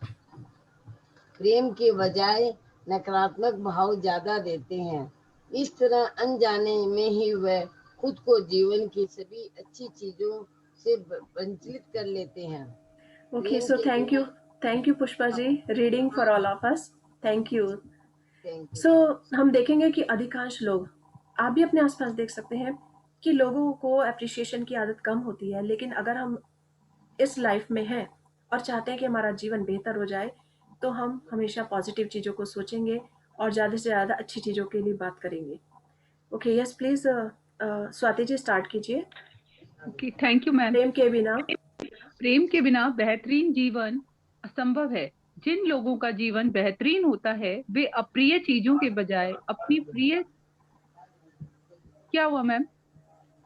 प्रेम के बजाय नकारात्मक भाव ज्यादा देते हैं। इस तरह अनजाने में ही वह खुद को जीवन की सभी अच्छी चीजों से वंचित कर लेते हैं। Okay, प्रेम so के बिना thank you Pushpa ji, reading for all of us. Thank you. Thank you. So हम देखेंगे कि अधिकांश लोग, आप भी अपने आसपास देख सकते हैं कि लोगों को अप्रिसिएशन की आदत कम होती है, लेकिन अगर हम इस लाइफ में हैं और चाहते हैं कि हमारा जीवन बेहतर हो जाए, तो हम हमेशा पॉजिटिव चीज़ों को सोचेंगे और ज़्यादा से ज़्यादा अच्छी चीज़ों के लिए बात करेंगे। Okay, yes please Swati ji start कीजिए। Okay, thank you ma'am. प्रेम के बिना बेहतरीन जीवन असंभव है। जिन लोगों का जीवन बेहतरीन होता है वे अप्रिय चीजों के बजाय अपनी प्रिय, क्या हुआ मैम?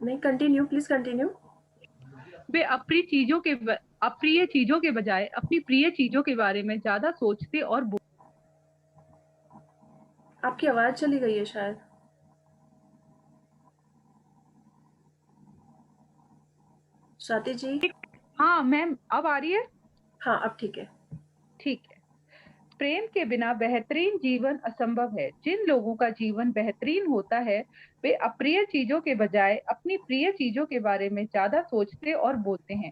नहीं, कंटिन्यू प्लीज कंटिन्यू। वे अप्रिय चीजों के बजाय अपनी प्रिय चीजों के बारे में ज्यादा सोचते और आपकी आवाज चली गई है शायद। स्वाति जी। हाँ मैम, अब आ रही है? हाँ, अब ठीक है। ठीक है। प्रेम के बिना बेहतरीन जीवन असंभव है। जिन लोगों का जीवन बेहतरीन होता है वे अप्रिय चीजों के बजाय अपनी प्रिय चीजों के बारे में ज्यादा सोचते और बोलते हैं।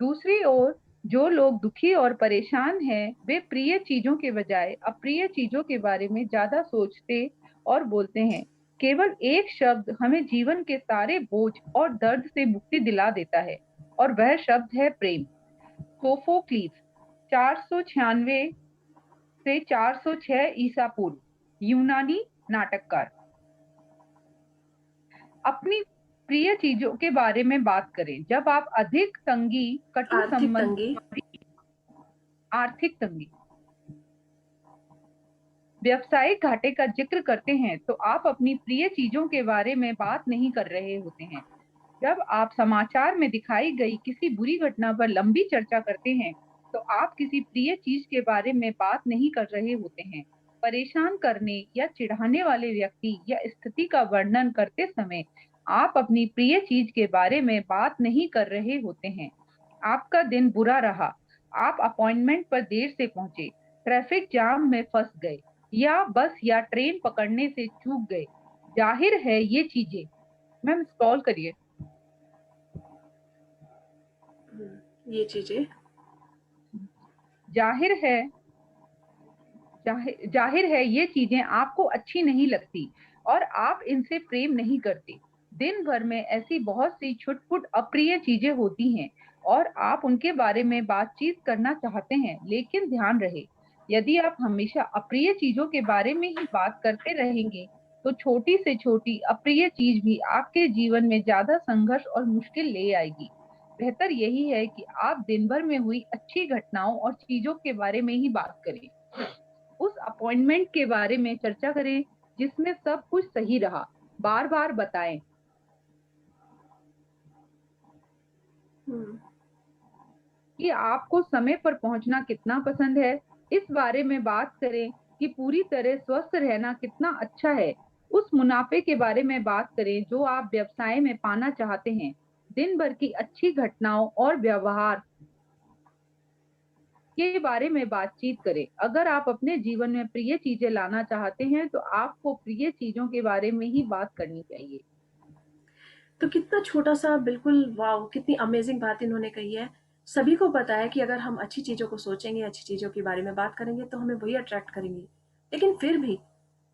दूसरी ओर जो लोग दुखी और परेशान हैं वे प्रिय चीजों के बजाय अप्रिय चीजों के बारे में ज्यादा सोचते और बोलते हैं। केवल एक शब्द हमें जीवन के सारे बोझ और दर्द से मुक्ति दिला देता है और वह शब्द है प्रेम। सोफोक्लीस 496 से 406 ईसा पूर्व, यूनानी नाटककार। अपनी प्रिय चीजों के बारे में बात करें। जब आप अधिक तंगी, कटु संबंध, आर्थिक तंगी, व्यवसायिक घाटे का जिक्र करते हैं तो आप अपनी प्रिय चीजों के बारे में बात नहीं कर रहे होते हैं। जब आप समाचार में दिखाई गई किसी बुरी घटना पर लंबी चर्चा करते हैं तो आप किसी प्रिय चीज के बारे में बात नहीं कर रहे होते हैं। परेशान करने या चिढ़ाने वाले व्यक्ति या स्थिति का वर्णन करते समय आप अपनी प्रिय चीज के बारे में बात नहीं कर रहे होते हैं। आपका दिन बुरा रहा, आप अपॉइंटमेंट पर देर से पहुंचे, ट्रैफिक जाम में फंस गए या बस या ट्रेन पकड़ने से चूक गए। जाहिर है ये चीजें, मैम स्क्रॉल करिए, ये चीजें जाहिर है ये चीजें आपको अच्छी नहीं लगती और आप इनसे प्रेम नहीं करते। दिन भर में ऐसी बहुत सी छुटपुट अप्रिय चीजें होती हैं और आप उनके बारे में बातचीत करना चाहते हैं, लेकिन ध्यान रहे यदि आप हमेशा अप्रिय चीजों के बारे में ही बात करते रहेंगे तो छोटी से छोटी अप्रिय चीज भी आपके जीवन में ज्यादा संघर्ष और मुश्किल ले आएगी। बेहतर यही है कि आप दिन भर में हुई अच्छी घटनाओं और चीजों के बारे में ही बात करें। उस अपॉइंटमेंट के बारे में चर्चा करें जिसमें सब कुछ सही रहा। बार बार बताएं कि आपको समय पर पहुंचना कितना पसंद है। इस बारे में बात करें कि पूरी तरह स्वस्थ रहना कितना अच्छा है। उस मुनाफे के बारे में बात करें जो आप व्यवसाय में पाना चाहते हैं। दिन भर की अच्छी घटनाओं और व्यवहार के बारे में बातचीत करें। अगर आप अपने जीवन में प्रिय चीजें लाना चाहते हैं तो आपको प्रिय चीजों के बारे में ही बात करनी चाहिए। तो कितना छोटा सा, बिल्कुल वाव, कितनी अमेजिंग बात इन्होंने कही है। सभी को पता है कि अगर हम अच्छी चीज़ों को सोचेंगे, अच्छी चीज़ों के बारे में बात करेंगे तो हमें वही अट्रैक्ट करेंगे। लेकिन फिर भी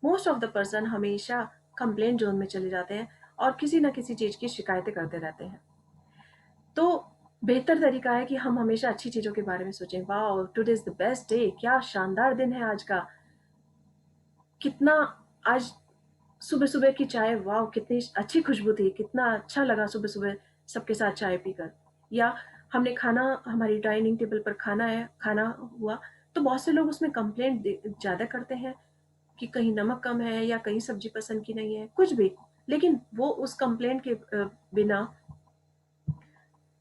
मोस्ट ऑफ द पर्सन हमेशा कंप्लेंट जोन में चले जाते हैं और किसी ना किसी चीज़ की शिकायतें करते रहते हैं। तो बेहतर तरीका है कि हम हमेशा अच्छी चीज़ों के बारे में सोचें। Wow, today is the best day, क्या शानदार दिन है आज का। कितना आज सुबह सुबह की चाय, वाह कितनी अच्छी खुशबू थी, कितना अच्छा लगा सुबह सुबह सबके साथ चाय पीकर। या हमने खाना, हमारी डाइनिंग टेबल पर खाना हुआ तो बहुत से लोग उसमें कंप्लेंट ज़्यादा करते हैं कि कहीं नमक कम है या कहीं सब्जी पसंद की नहीं है, कुछ भी। लेकिन वो उस कंप्लेंट के बिना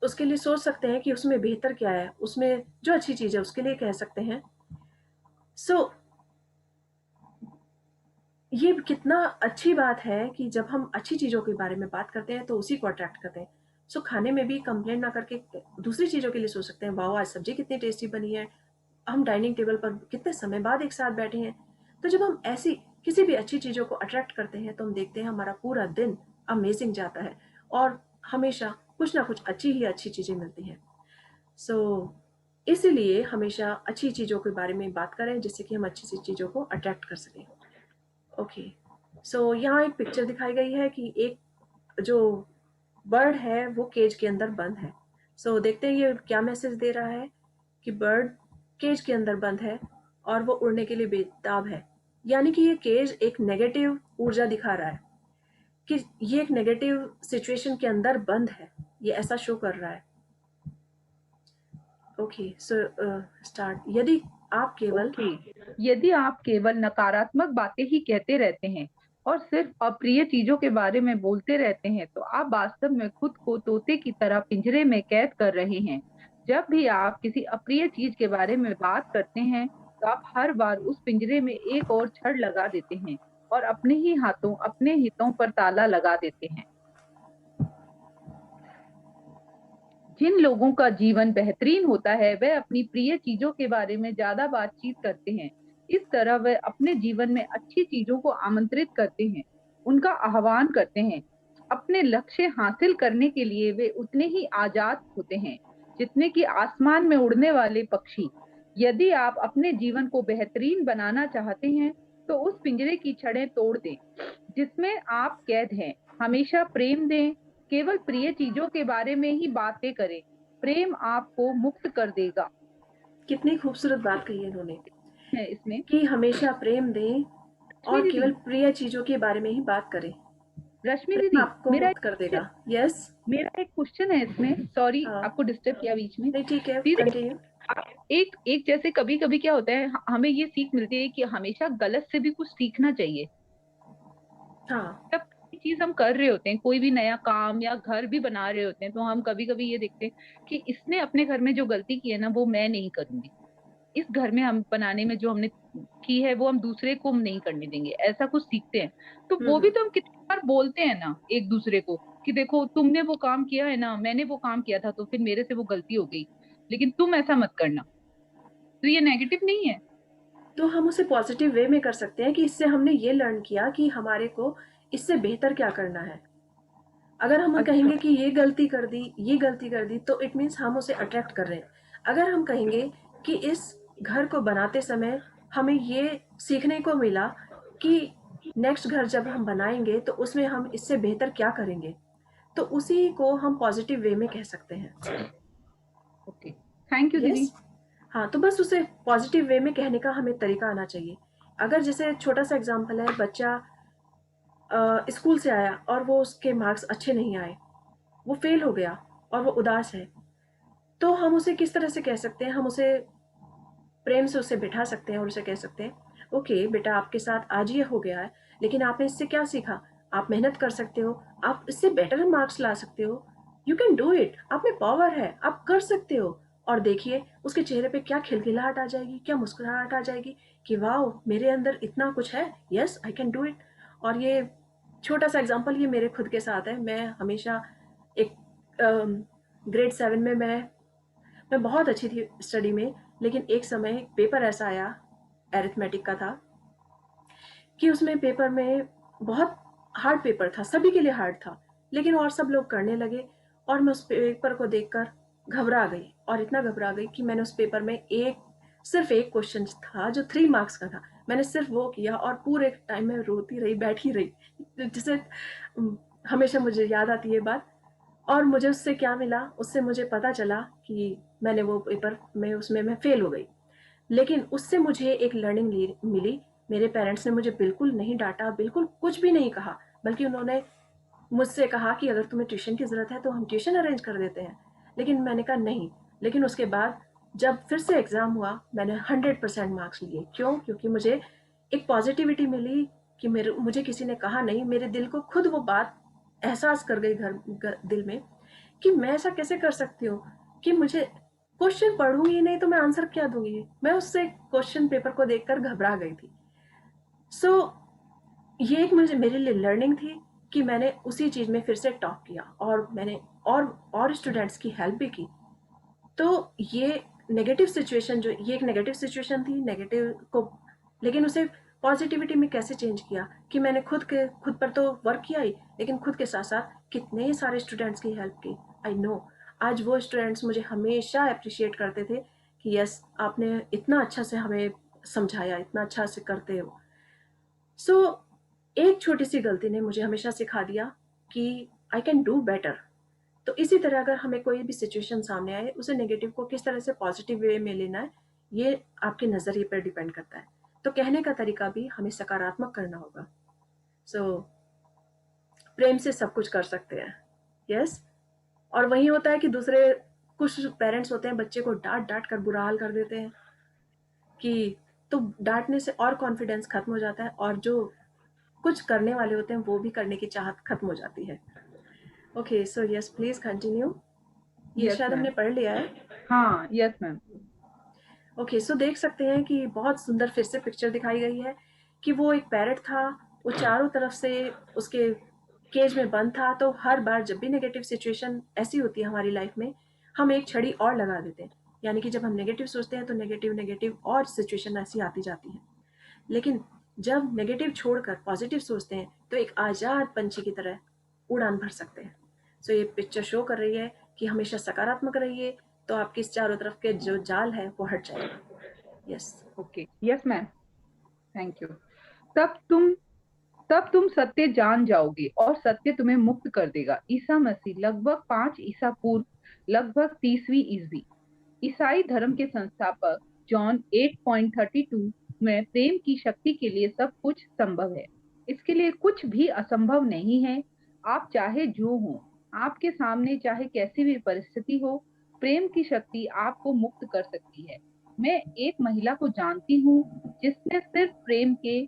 उसके लिए सोच सकते हैं कि उसमें बेहतर क्या है, उसमें जो अच्छी चीज़ है उसके लिए कह सकते हैं। सो ये कितना अच्छी बात है कि जब हम अच्छी चीज़ों के बारे में बात करते हैं तो उसी को अट्रैक्ट करते हैं। सो खाने में भी कंप्लेंट ना करके दूसरी चीज़ों के लिए सोच सकते हैं, वाह आज सब्जी कितनी टेस्टी बनी है, हम डाइनिंग टेबल पर कितने समय बाद एक साथ बैठे हैं। तो जब हम ऐसी किसी भी अच्छी चीज़ों को अट्रैक्ट करते हैं तो हम देखते हैं हमारा पूरा दिन अमेजिंग जाता है और हमेशा कुछ ना कुछ अच्छी चीज़ें मिलती हैं। सो इसीलिए हमेशा अच्छी चीज़ों के बारे में बात करें जिससे कि हम अच्छी सी चीज़ों को अट्रैक्ट कर सकें। ओके, सो यहाँ एक पिक्चर दिखाई गई है कि एक जो बर्ड है वो केज के अंदर बंद है। सो देखते हैं ये क्या मैसेज दे रहा है कि बर्ड केज के अंदर बंद है और वो उड़ने के लिए बेताब है। यानी कि ये केज एक नेगेटिव ऊर्जा दिखा रहा है कि ये एक नेगेटिव सिचुएशन के अंदर बंद है, ये ऐसा शो कर रहा है। Okay, so start. यदि आप केवल नकारात्मक बातें ही कहते रहते हैं और सिर्फ अप्रिय चीजों के बारे में बोलते रहते हैं तो आप वास्तव में खुद को तोते की तरह पिंजरे में कैद कर रहे हैं। जब भी आप किसी अप्रिय चीज के बारे में बात करते हैं तो आप हर बार उस पिंजरे में एक और छड़ लगा देते हैं और अपने ही हाथों अपने हितों पर ताला लगा देते हैं। जिन लोगों का जीवन बेहतरीन होता है वह अपनी प्रिय चीजों के बारे में ज्यादा बातचीत करते हैं। इस तरह वे अपने जीवन में अच्छी चीजों को आमंत्रित करते हैं, उनका आह्वान करते हैं। अपने लक्ष्य हासिल करने के लिए वे उतने ही आजाद होते हैं जितने कि आसमान में उड़ने वाले पक्षी। यदि आप अपने जीवन को बेहतरीन बनाना चाहते हैं तो उस पिंजरे की छड़ें तोड़ दें जिसमें आप कैद हैं। हमेशा प्रेम दें, केवल प्रिय चीजों के बारे में ही बातें करें। प्रेम आपको मुक्त कर देगा। कितनी खूबसूरत बात कही है इन्होंने है इसमें कि हमेशा प्रेम दें और दीदी, केवल प्रिय चीजों के बारे में ही बात करें। रश्मि प्रेम दीदी, आपको मेरा मुक्त कर देगा। यस, मेरा एक क्वेश्चन है इसमें। सॉरी हाँ, आपको डिस्टर्ब किया बीच में। नहीं ठीक है, दीदी, कंटिन्यू। एक एक जैसे कभी कभी क्या होता है, हमें ये सीख मिलती है कि हमेशा गलत से भी कुछ सीखना चाहिए। हाँ, जब कोई चीज हम कर रहे होते हैं, कोई भी नया काम या घर भी बना रहे होते हैं, तो हम कभी कभी ये देखते हैं कि इसने अपने घर में जो गलती की है ना वो मैं नहीं करूंगी। इस घर में हम बनाने में जो हमने की है वो हम दूसरे को हम नहीं करने देंगे, ऐसा कुछ सीखते हैं। तो वो भी तो हम कितनी बार बोलते हैं ना एक दूसरे को कि देखो तुमने वो काम किया है ना, मैंने वो काम किया था तो फिर मेरे से वो गलती हो गई, लेकिन तुम ऐसा मत करना। तो ये नेगेटिव नहीं है। तो हम उसे पॉजिटिव वे में कर सकते हैं कि इससे हमने ये लर्न किया कि हमारे को इससे बेहतर क्या करना है। अगर हम अच्छा, कहेंगे कि ये गलती कर दी, ये गलती कर दी, तो इट मीन्स हम उसे अट्रैक्ट कर रहे हैं। अगर हम कहेंगे कि इस घर को बनाते समय हमें ये सीखने को मिला कि नेक्स्ट घर जब हम बनाएंगे तो उसमें हम इससे बेहतर क्या करेंगे, तो उसी को हम पॉजिटिव वे में कह सकते हैं। ओके, थैंक यू दीदी। यस, हाँ, तो बस उसे पॉजिटिव वे में कहने का हमें तरीका आना चाहिए। अगर जैसे छोटा सा एग्जांपल है, बच्चा स्कूल से आया और वो उसके मार्क्स अच्छे नहीं आए, वो फेल हो गया और वो उदास है, तो हम उसे किस तरह से कह सकते हैं? हम उसे प्रेम से उसे बिठा सकते हैं और उसे कह सकते हैं, ओके बेटा, आपके साथ आज ये हो गया है, लेकिन आपने इससे क्या सीखा? आप मेहनत कर सकते हो, आप इससे बेटर मार्क्स ला सकते हो, यू कैन डू इट, आप में पावर है, आप कर सकते हो। और देखिए उसके चेहरे पे क्या खिलखिलाहट आ जाएगी, क्या मुस्कुराहट आ जाएगी कि वाह मेरे अंदर इतना कुछ है, yes I can do it. और ये छोटा सा एग्जाम्पल ये मेरे खुद के साथ है। मैं हमेशा एक ग्रेड 7 में मैं बहुत अच्छी थी स्टडी में, लेकिन एक समय एक पेपर ऐसा आया, एरिथमेटिक का था, कि उसमें पेपर में बहुत हार्ड पेपर था, सभी के लिए हार्ड था, लेकिन और सब लोग करने लगे और मैं उस पेपर को देखकर घबरा गई। और इतना घबरा गई कि मैंने उस पेपर में सिर्फ एक क्वेश्चन था जो 3 मार्क्स का था, मैंने सिर्फ वो किया और पूरे टाइम में रोती रही, बैठी रही, जिसे हमेशा मुझे याद आती है बात। और मुझे उससे क्या मिला, उससे मुझे पता चला कि मैंने वो पेपर में उसमें मैं फेल हो गई, लेकिन उससे मुझे एक लर्निंग मिली। मेरे पेरेंट्स ने मुझे बिल्कुल नहीं डांटा, बिल्कुल कुछ भी नहीं कहा, बल्कि उन्होंने मुझसे कहा कि अगर तुम्हें ट्यूशन की ज़रूरत है तो हम ट्यूशन अरेंज कर देते हैं। लेकिन मैंने कहा नहीं। लेकिन उसके बाद जब फिर से एग्ज़ाम हुआ मैंने 100% मार्क्स लिए। क्यों? क्योंकि मुझे एक पॉजिटिविटी मिली कि मुझे किसी ने कहा नहीं, मेरे दिल को खुद वो बात एहसास कर गई दिल में कि मैं ऐसा कैसे कर सकती हूँ कि मुझे क्वेश्चन पढ़ूंगी नहीं तो मैं आंसर क्या दूंगी? मैं उससे क्वेश्चन पेपर को देखकर घबरा गई थी। सो ये एक मुझे मेरे लिए लर्निंग थी कि मैंने उसी चीज में फिर से टॉप किया और मैंने और स्टूडेंट्स की हेल्प भी की। तो ये नेगेटिव सिचुएशन जो ये एक नेगेटिव सिचुएशन थी, नेगेटिव को, लेकिन उसे पॉजिटिविटी में कैसे चेंज किया कि मैंने खुद पर तो वर्क किया ही, लेकिन खुद के साथ साथ कितने सारे स्टूडेंट्स की हेल्प की। आई नो आज वो स्टूडेंट्स मुझे हमेशा अप्रिशिएट करते थे कि यस आपने इतना अच्छा से हमें समझाया, इतना अच्छा से करते हो। सो एक छोटी सी गलती ने मुझे हमेशा सिखा दिया कि आई कैन डू बेटर। तो इसी तरह अगर हमें कोई भी सिचुएशन सामने आए, उसे नेगेटिव को किस तरह से पॉजिटिव वे में लेना है, ये आपके नज़रिए पर डिपेंड करता है। तो कहने का तरीका भी हमें सकारात्मक करना होगा। सो प्रेम से सब कुछ कर सकते हैं। यस और वही होता है कि दूसरे कुछ पेरेंट्स होते हैं बच्चे को डांट डांट कर बुरा हाल कर देते हैं कि तो डांटने से और कॉन्फिडेंस खत्म हो जाता है और जो कुछ करने वाले होते हैं वो भी करने की चाहत खत्म हो जाती है। Okay so yes please continue. ये Yes, शायद ma'am. हमने पढ़ लिया है। हाँ, यस मैम। ओके सो देख सकते हैं कि बहुत सुंदर फिर से पिक्चर दिखाई गई है कि वो एक पैरट था, वो चारों तरफ से उसके केज में बंद था। तो हर बार जब भी नेगेटिव सिचुएशन ऐसी होती है हमारी लाइफ में, हम एक छड़ी और लगा देते हैं। यानी कि जब हम नेगेटिव सोचते हैं तो नेगेटिव नेगेटिव और सिचुएशन ऐसी आती जाती है। लेकिन जब नेगेटिव छोड़कर पॉजिटिव सोचते हैं तो एक आज़ाद पंछी की तरह उड़ान भर सकते हैं। सो ये पिक्चर शो कर रही है कि हमेशा सकारात्मक रहिए तो आपके इस चारों तरफ के जो जाल है वो हट जाएगा। Yes okay, yes ma'am, thank you. तब तुम सत्य जान जाओगे और सत्य तुम्हें मुक्त कर देगा। ईसा मसीह लगभग 5 ईसा पूर्व, लगभग 30वीं ईस्वी। ईसाई धर्म के संस्थापक जॉन 8.32 में प्रेम की शक्ति के लिए सब कुछ संभव है, इसके लिए कुछ भी असंभव नहीं है। आप चाहे जो हो, आपके सामने चाहे कैसी भी परिस्थिति हो, प्रेम की शक्ति आपको मुक्त कर सकती है। मैं एक महिला को जानती हूँ जिसने सिर्फ प्रेम के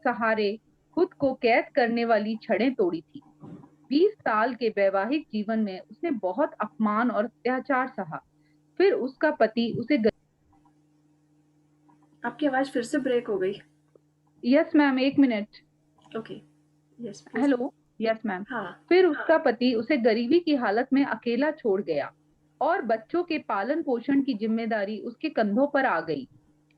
सहारे खुद को कैद करने वाली छड़ें तोड़ी थी। 20 साल के वैवाहिक जीवन में उसने बहुत अपमान और अत्याचार सहा। फिर उसका पति उसे आपकी आवाज फिर से ब्रेक हो गई। यस मैम, एक minute. Okay yes please. Hello, yes ma'am. हाँ फिर उसका पति उसे गरीबी की हालत में अकेला छोड़ गया और बच्चों के पालन पोषण की जिम्मेदारी उसके कंधों पर आ गई।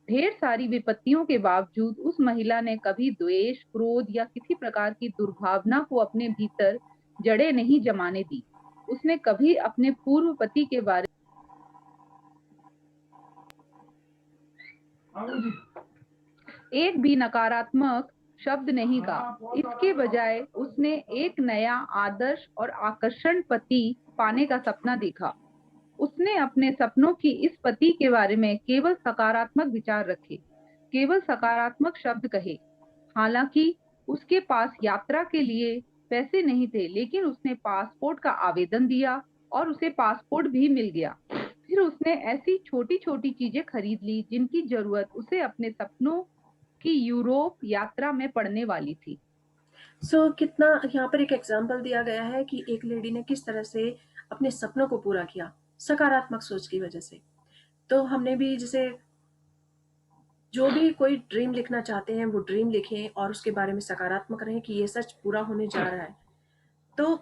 ढेर सारी विपत्तियों के बावजूद उस महिला ने कभी द्वेष, क्रोध या किसी प्रकार की दुर्भावना को अपने भीतर जड़ें नहीं जमाने दी। उसने कभी अपने पूर्व पति के बारे एक भी नकारात्मक शब्द नहीं कहा। इसके बजाय उसने एक नया आदर्श और आकर्षण पति पाने का सपना देखा। उसने अपने सपनों की इस पति के बारे में केवल सकारात्मक विचार रखे, केवल सकारात्मक शब्द कहे। हालांकि उसके पास यात्रा के लिए पैसे नहीं थे, लेकिन उसने पासपोर्ट का आवेदन दिया और उसे पासपोर्ट भी मिल गया। फिर उसने ऐसी छोटी छोटी चीजें खरीद ली जिनकी जरूरत उसे अपने सपनों की यूरोप यात्रा में पड़ने वाली थी। सो कितना यहाँ पर एक एग्जाम्पल दिया गया है कि एक लेडी ने किस तरह से अपने सपनों को पूरा किया सकारात्मक सोच की वजह से। तो हमने भी जैसे जो भी कोई ड्रीम लिखना चाहते हैं वो ड्रीम लिखें और उसके बारे में सकारात्मक रहें कि ये सच पूरा होने जा रहा है। तो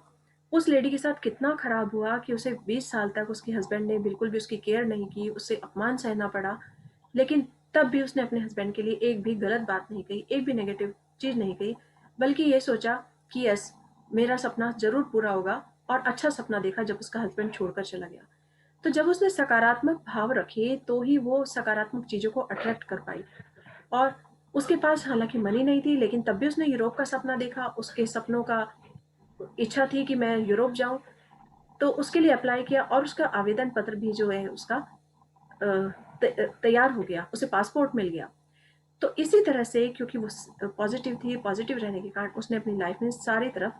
उस लेडी के साथ कितना खराब हुआ कि उसे 20 साल तक उसके हस्बैंड ने बिल्कुल भी उसकी केयर नहीं की, उसे अपमान सहना पड़ा। लेकिन तब भी उसने अपने हस्बैंड के लिए एक भी गलत बात नहीं कही, एक भी नेगेटिव चीज नहीं कही, बल्कि ये सोचा कि यस मेरा सपना जरूर पूरा होगा। और अच्छा सपना देखा जब उसका हस्बैंड छोड़कर चला गया। तो जब उसने सकारात्मक भाव रखे तो ही वो सकारात्मक चीजों को अट्रैक्ट कर पाई। और उसके पास हालांकि मनी नहीं थी, लेकिन तब भी उसने यूरोप का सपना देखा। उसके सपनों का इच्छा थी कि मैं यूरोप जाऊं, तो उसके लिए अप्लाई किया और उसका आवेदन पत्र भी जो है उसका तैयार हो गया, उसे पासपोर्ट मिल गया। तो इसी तरह से क्योंकि वो पॉजिटिव थी, पॉजिटिव रहने के कारण उसने अपनी लाइफ में सारी तरफ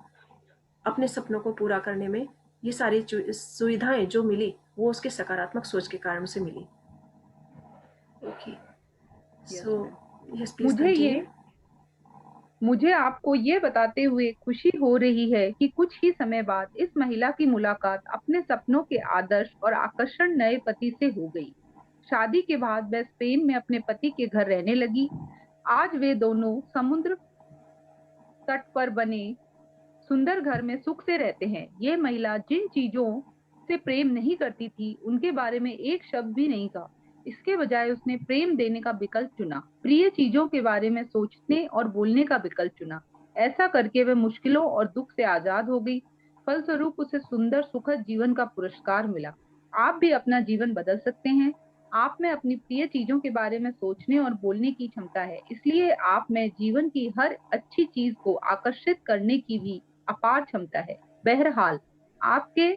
अपने सपनों को पूरा करने में ये सारी सुविधाएं जो मिली वो उसके सकारात्मक सोच के कारण उसे मिली। ओके सो यस प्लीज मुझे ये कंटिन्यू। मुझे आपको ये बताते हुए खुशी हो रही है कि कुछ ही समय बाद इस महिला की मुलाकात अपने सपनों के आदर्श और आकर्षण नए पति से हो गई। शादी के बाद वह स्पेन में अपने पति के घर रहने लगी। आज वे दोनों समुद्र तट पर बने सुंदर घर में सुख से रहते हैं। ये महिला जिन चीजों से प्रेम नहीं करती थी, उनके बारे में एक शब्द भी नहीं कहा। इसके बजाय उसने प्रेम देने का विकल्प चुना, प्रिय चीजों के बारे में सोचने और बोलने का विकल्प चुना। ऐसा करके वह मुश्किलों और दुख से आजाद हो गई। फलस्वरूप उसे सुंदर सुखद जीवन का पुरस्कार मिला। आप भी अपना जीवन बदल सकते हैं। आप में अपनी प्रिय चीजों के बारे में सोचने और बोलने की क्षमता है, इसलिए आप में जीवन की हर अच्छी चीज को आकर्षित करने की भी अपार क्षमता है। बहरहाल आपके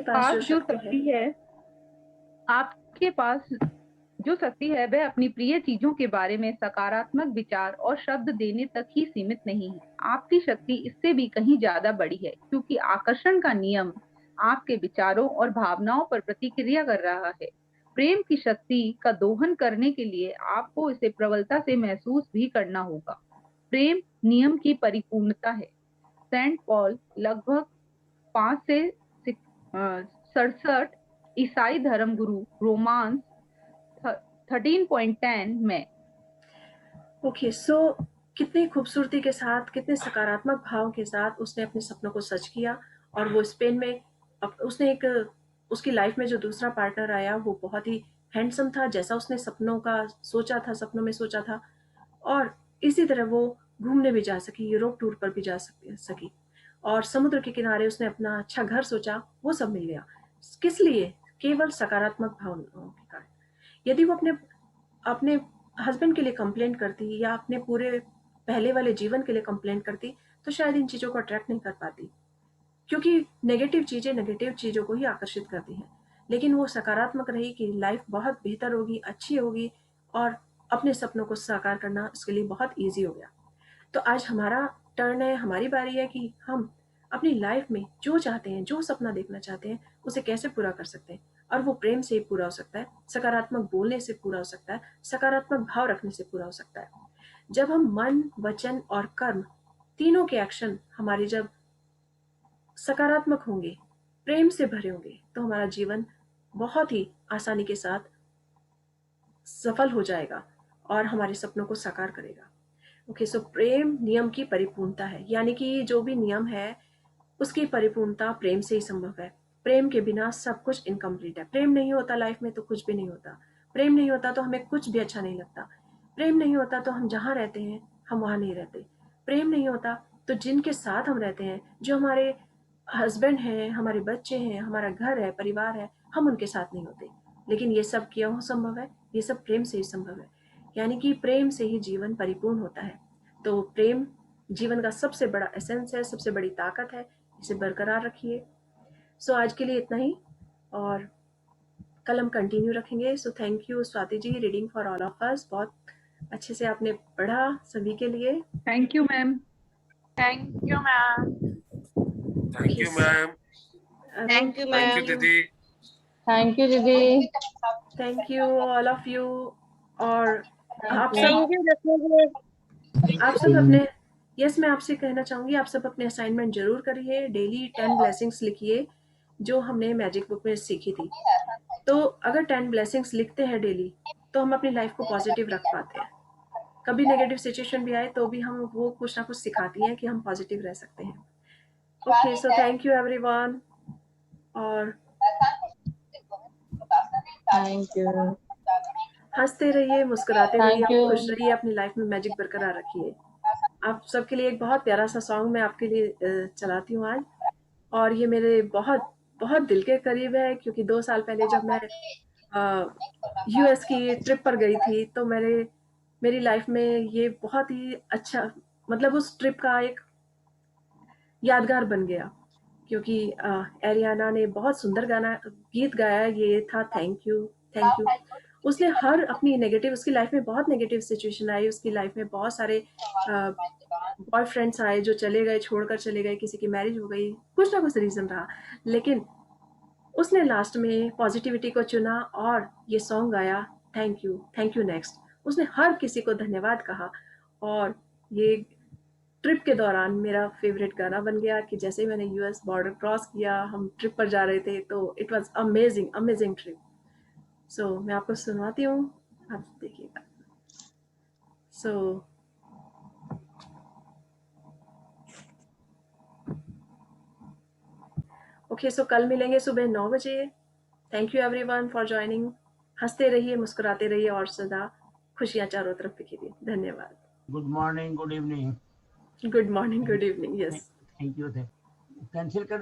पास जो शक्ति है वह अपनी प्रिय चीजों के बारे में सकारात्मक विचार और शब्द देने तक ही सीमित नहीं है। आपकी शक्ति इससे भी कहीं ज्यादा बड़ी है, क्योंकि आकर्षण का नियम आपके विचारों और भावनाओं पर प्रतिक्रिया कर रहा है। प्रेम की शक्ति का दोहन करने के लिए आपको इसे प्रबलता से महसूस भी करना होगा। प्रेम नियम की परिपूर्णता है। सेंट पॉल लगभग 5 से 67 ईसाई धर्मगुरु रोमांस 13.10 में। ओके, सो कितनी खूबसूरती के साथ, कितने सकारात्मक भाव के साथ उसने अपने सपनों को सच किया। और वो स्पेन में उसने उसकी लाइफ में जो दूसरा पार्टनर आया वो बहुत ही हैंडसम था, जैसा उसने सपनों में सोचा था। और इसी तरह वो घूमने भी जा सकी, यूरोप टूर पर भी जा सकी। और समुद्र के किनारे उसने अपना अच्छा घर सोचा, वो सब मिल गया। किस लिए? केवल सकारात्मक भावनाओं के कारण। यदि वो अपने हस्बैंड के लिए कंप्लेंट करती या अपने पूरे पहले वाले जीवन के लिए कंप्लेंट करती, तो शायद इन चीज़ों को अट्रैक्ट नहीं कर पाती, क्योंकि नेगेटिव चीज़ों को ही आकर्षित करती हैं। लेकिन वो सकारात्मक रही कि लाइफ बहुत बेहतर होगी, अच्छी होगी, और अपने सपनों को साकार करना उसके लिए बहुत ईजी हो गया। तो आज हमारा टर्न है, हमारी बारी है कि हम अपनी लाइफ में जो चाहते हैं, जो सपना देखना चाहते हैं, उसे कैसे पूरा कर सकते हैं। और वो प्रेम से ही पूरा हो सकता है, सकारात्मक बोलने से पूरा हो सकता है, सकारात्मक भाव रखने से पूरा हो सकता है। जब हम मन, वचन और कर्म तीनों के एक्शन हमारे जब सकारात्मक होंगे, प्रेम से भरे होंगे, तो हमारा जीवन बहुत ही आसानी के साथ सफल हो जाएगा और हमारे सपनों को साकार करेगा। ओके, सो प्रेम नियम की परिपूर्णता है, यानी कि जो भी नियम है उसकी परिपूर्णता प्रेम से ही संभव है। प्रेम के बिना सब कुछ इनकम्प्लीट है। प्रेम नहीं होता लाइफ में तो कुछ भी नहीं होता। प्रेम नहीं होता तो हमें कुछ भी अच्छा नहीं लगता। प्रेम नहीं होता तो हम जहाँ रहते हैं हम वहाँ नहीं रहते। प्रेम नहीं होता तो जिनके साथ हम रहते हैं, जो हमारे हस्बैंड हैं, हमारे बच्चे हैं, हमारा घर है, परिवार है, हम उनके साथ नहीं होते। लेकिन ये सब क्यों संभव है? ये सब प्रेम से ही संभव है। यानी कि प्रेम से ही जीवन परिपूर्ण होता है। तो प्रेम जीवन का सबसे बड़ा एसेंस है, सबसे बड़ी ताकत है। इसे बरकरार रखिए। सो आज के लिए इतना ही, और कल हम कंटिन्यू रखेंगे। So thank you Swati ji, reading for all of us. बहुत अच्छे से आपने पढ़ा सभी के लिए। Thank you ma'am. Thank you ma'am. Thank you ma'am. Thank you thank you ma'am. दीदी। थैंक यू दीदी। Thank you all of you. और आप सब थैंक यू रखने के लिए। आप सब अपने यस मैं आपसे कहना चाहूँगी, आप सब अपने असाइनमेंट जरूर करिए। डेली 10 ब्लेसिंग्स लिखिए जो हमने मैजिक बुक में सीखी थी। तो अगर 10 ब्लेसिंग्स लिखते हैं डेली, तो हम अपनी लाइफ को पॉजिटिव रख पाते हैं। कभी नेगेटिव सिचुएशन भी आए तो भी हम वो कुछ ना कुछ सिखाती हैं कि हम पॉजिटिव रह सकते हैं। Okay, so thank you everyone. और थैंक यू। हंसते रहिए, मुस्कुराते रहिए, Thank you. खुश रहिए, अपनी लाइफ में मैजिक बरकरार रखिए। आप सबके लिए एक बहुत प्यारा सा सॉन्ग मैं आपके लिए चलाती हूँ आज। और ये मेरे बहुत बहुत दिल के करीब है, क्योंकि 2 साल पहले जब मैं यूएस की ट्रिप पर गई थी, तो मेरी लाइफ में ये बहुत ही अच्छा, मतलब उस ट्रिप का एक यादगार बन गया। क्योंकि एरियाना ने बहुत सुंदर गीत गाया। ये था थैंक यू थैंक यू। उसने हर अपनी नेगेटिव, उसकी लाइफ में बहुत नेगेटिव सिचुएशन आई, उसकी लाइफ में बहुत सारे बॉयफ्रेंड्स आए जो चले गए, छोड़कर चले गए, किसी की मैरिज हो गई, कुछ ना कुछ रीज़न रहा। लेकिन उसने लास्ट में पॉजिटिविटी को चुना और ये सॉन्ग गाया, थैंक यू नेक्स्ट। उसने हर किसी को धन्यवाद कहा और ये ट्रिप के दौरान मेरा फेवरेट गाना बन गया कि जैसे ही मैंने यूएस बॉर्डर क्रॉस किया, हम ट्रिप पर जा रहे थे, तो इट वाज अमेजिंग ट्रिप। सो मैं आपको सुनवाती हूँ, आप देखिएगा। सो ओके, सो कल मिलेंगे सुबह 9 बजे। Thank you everyone for joining. हंसते रहिए, मुस्कुराते रहिए और सदा खुशियाँ चारों तरफ बिखेरिए। धन्यवाद। Good morning, good evening. Good morning, good evening. Yes, thank you. Cancel कर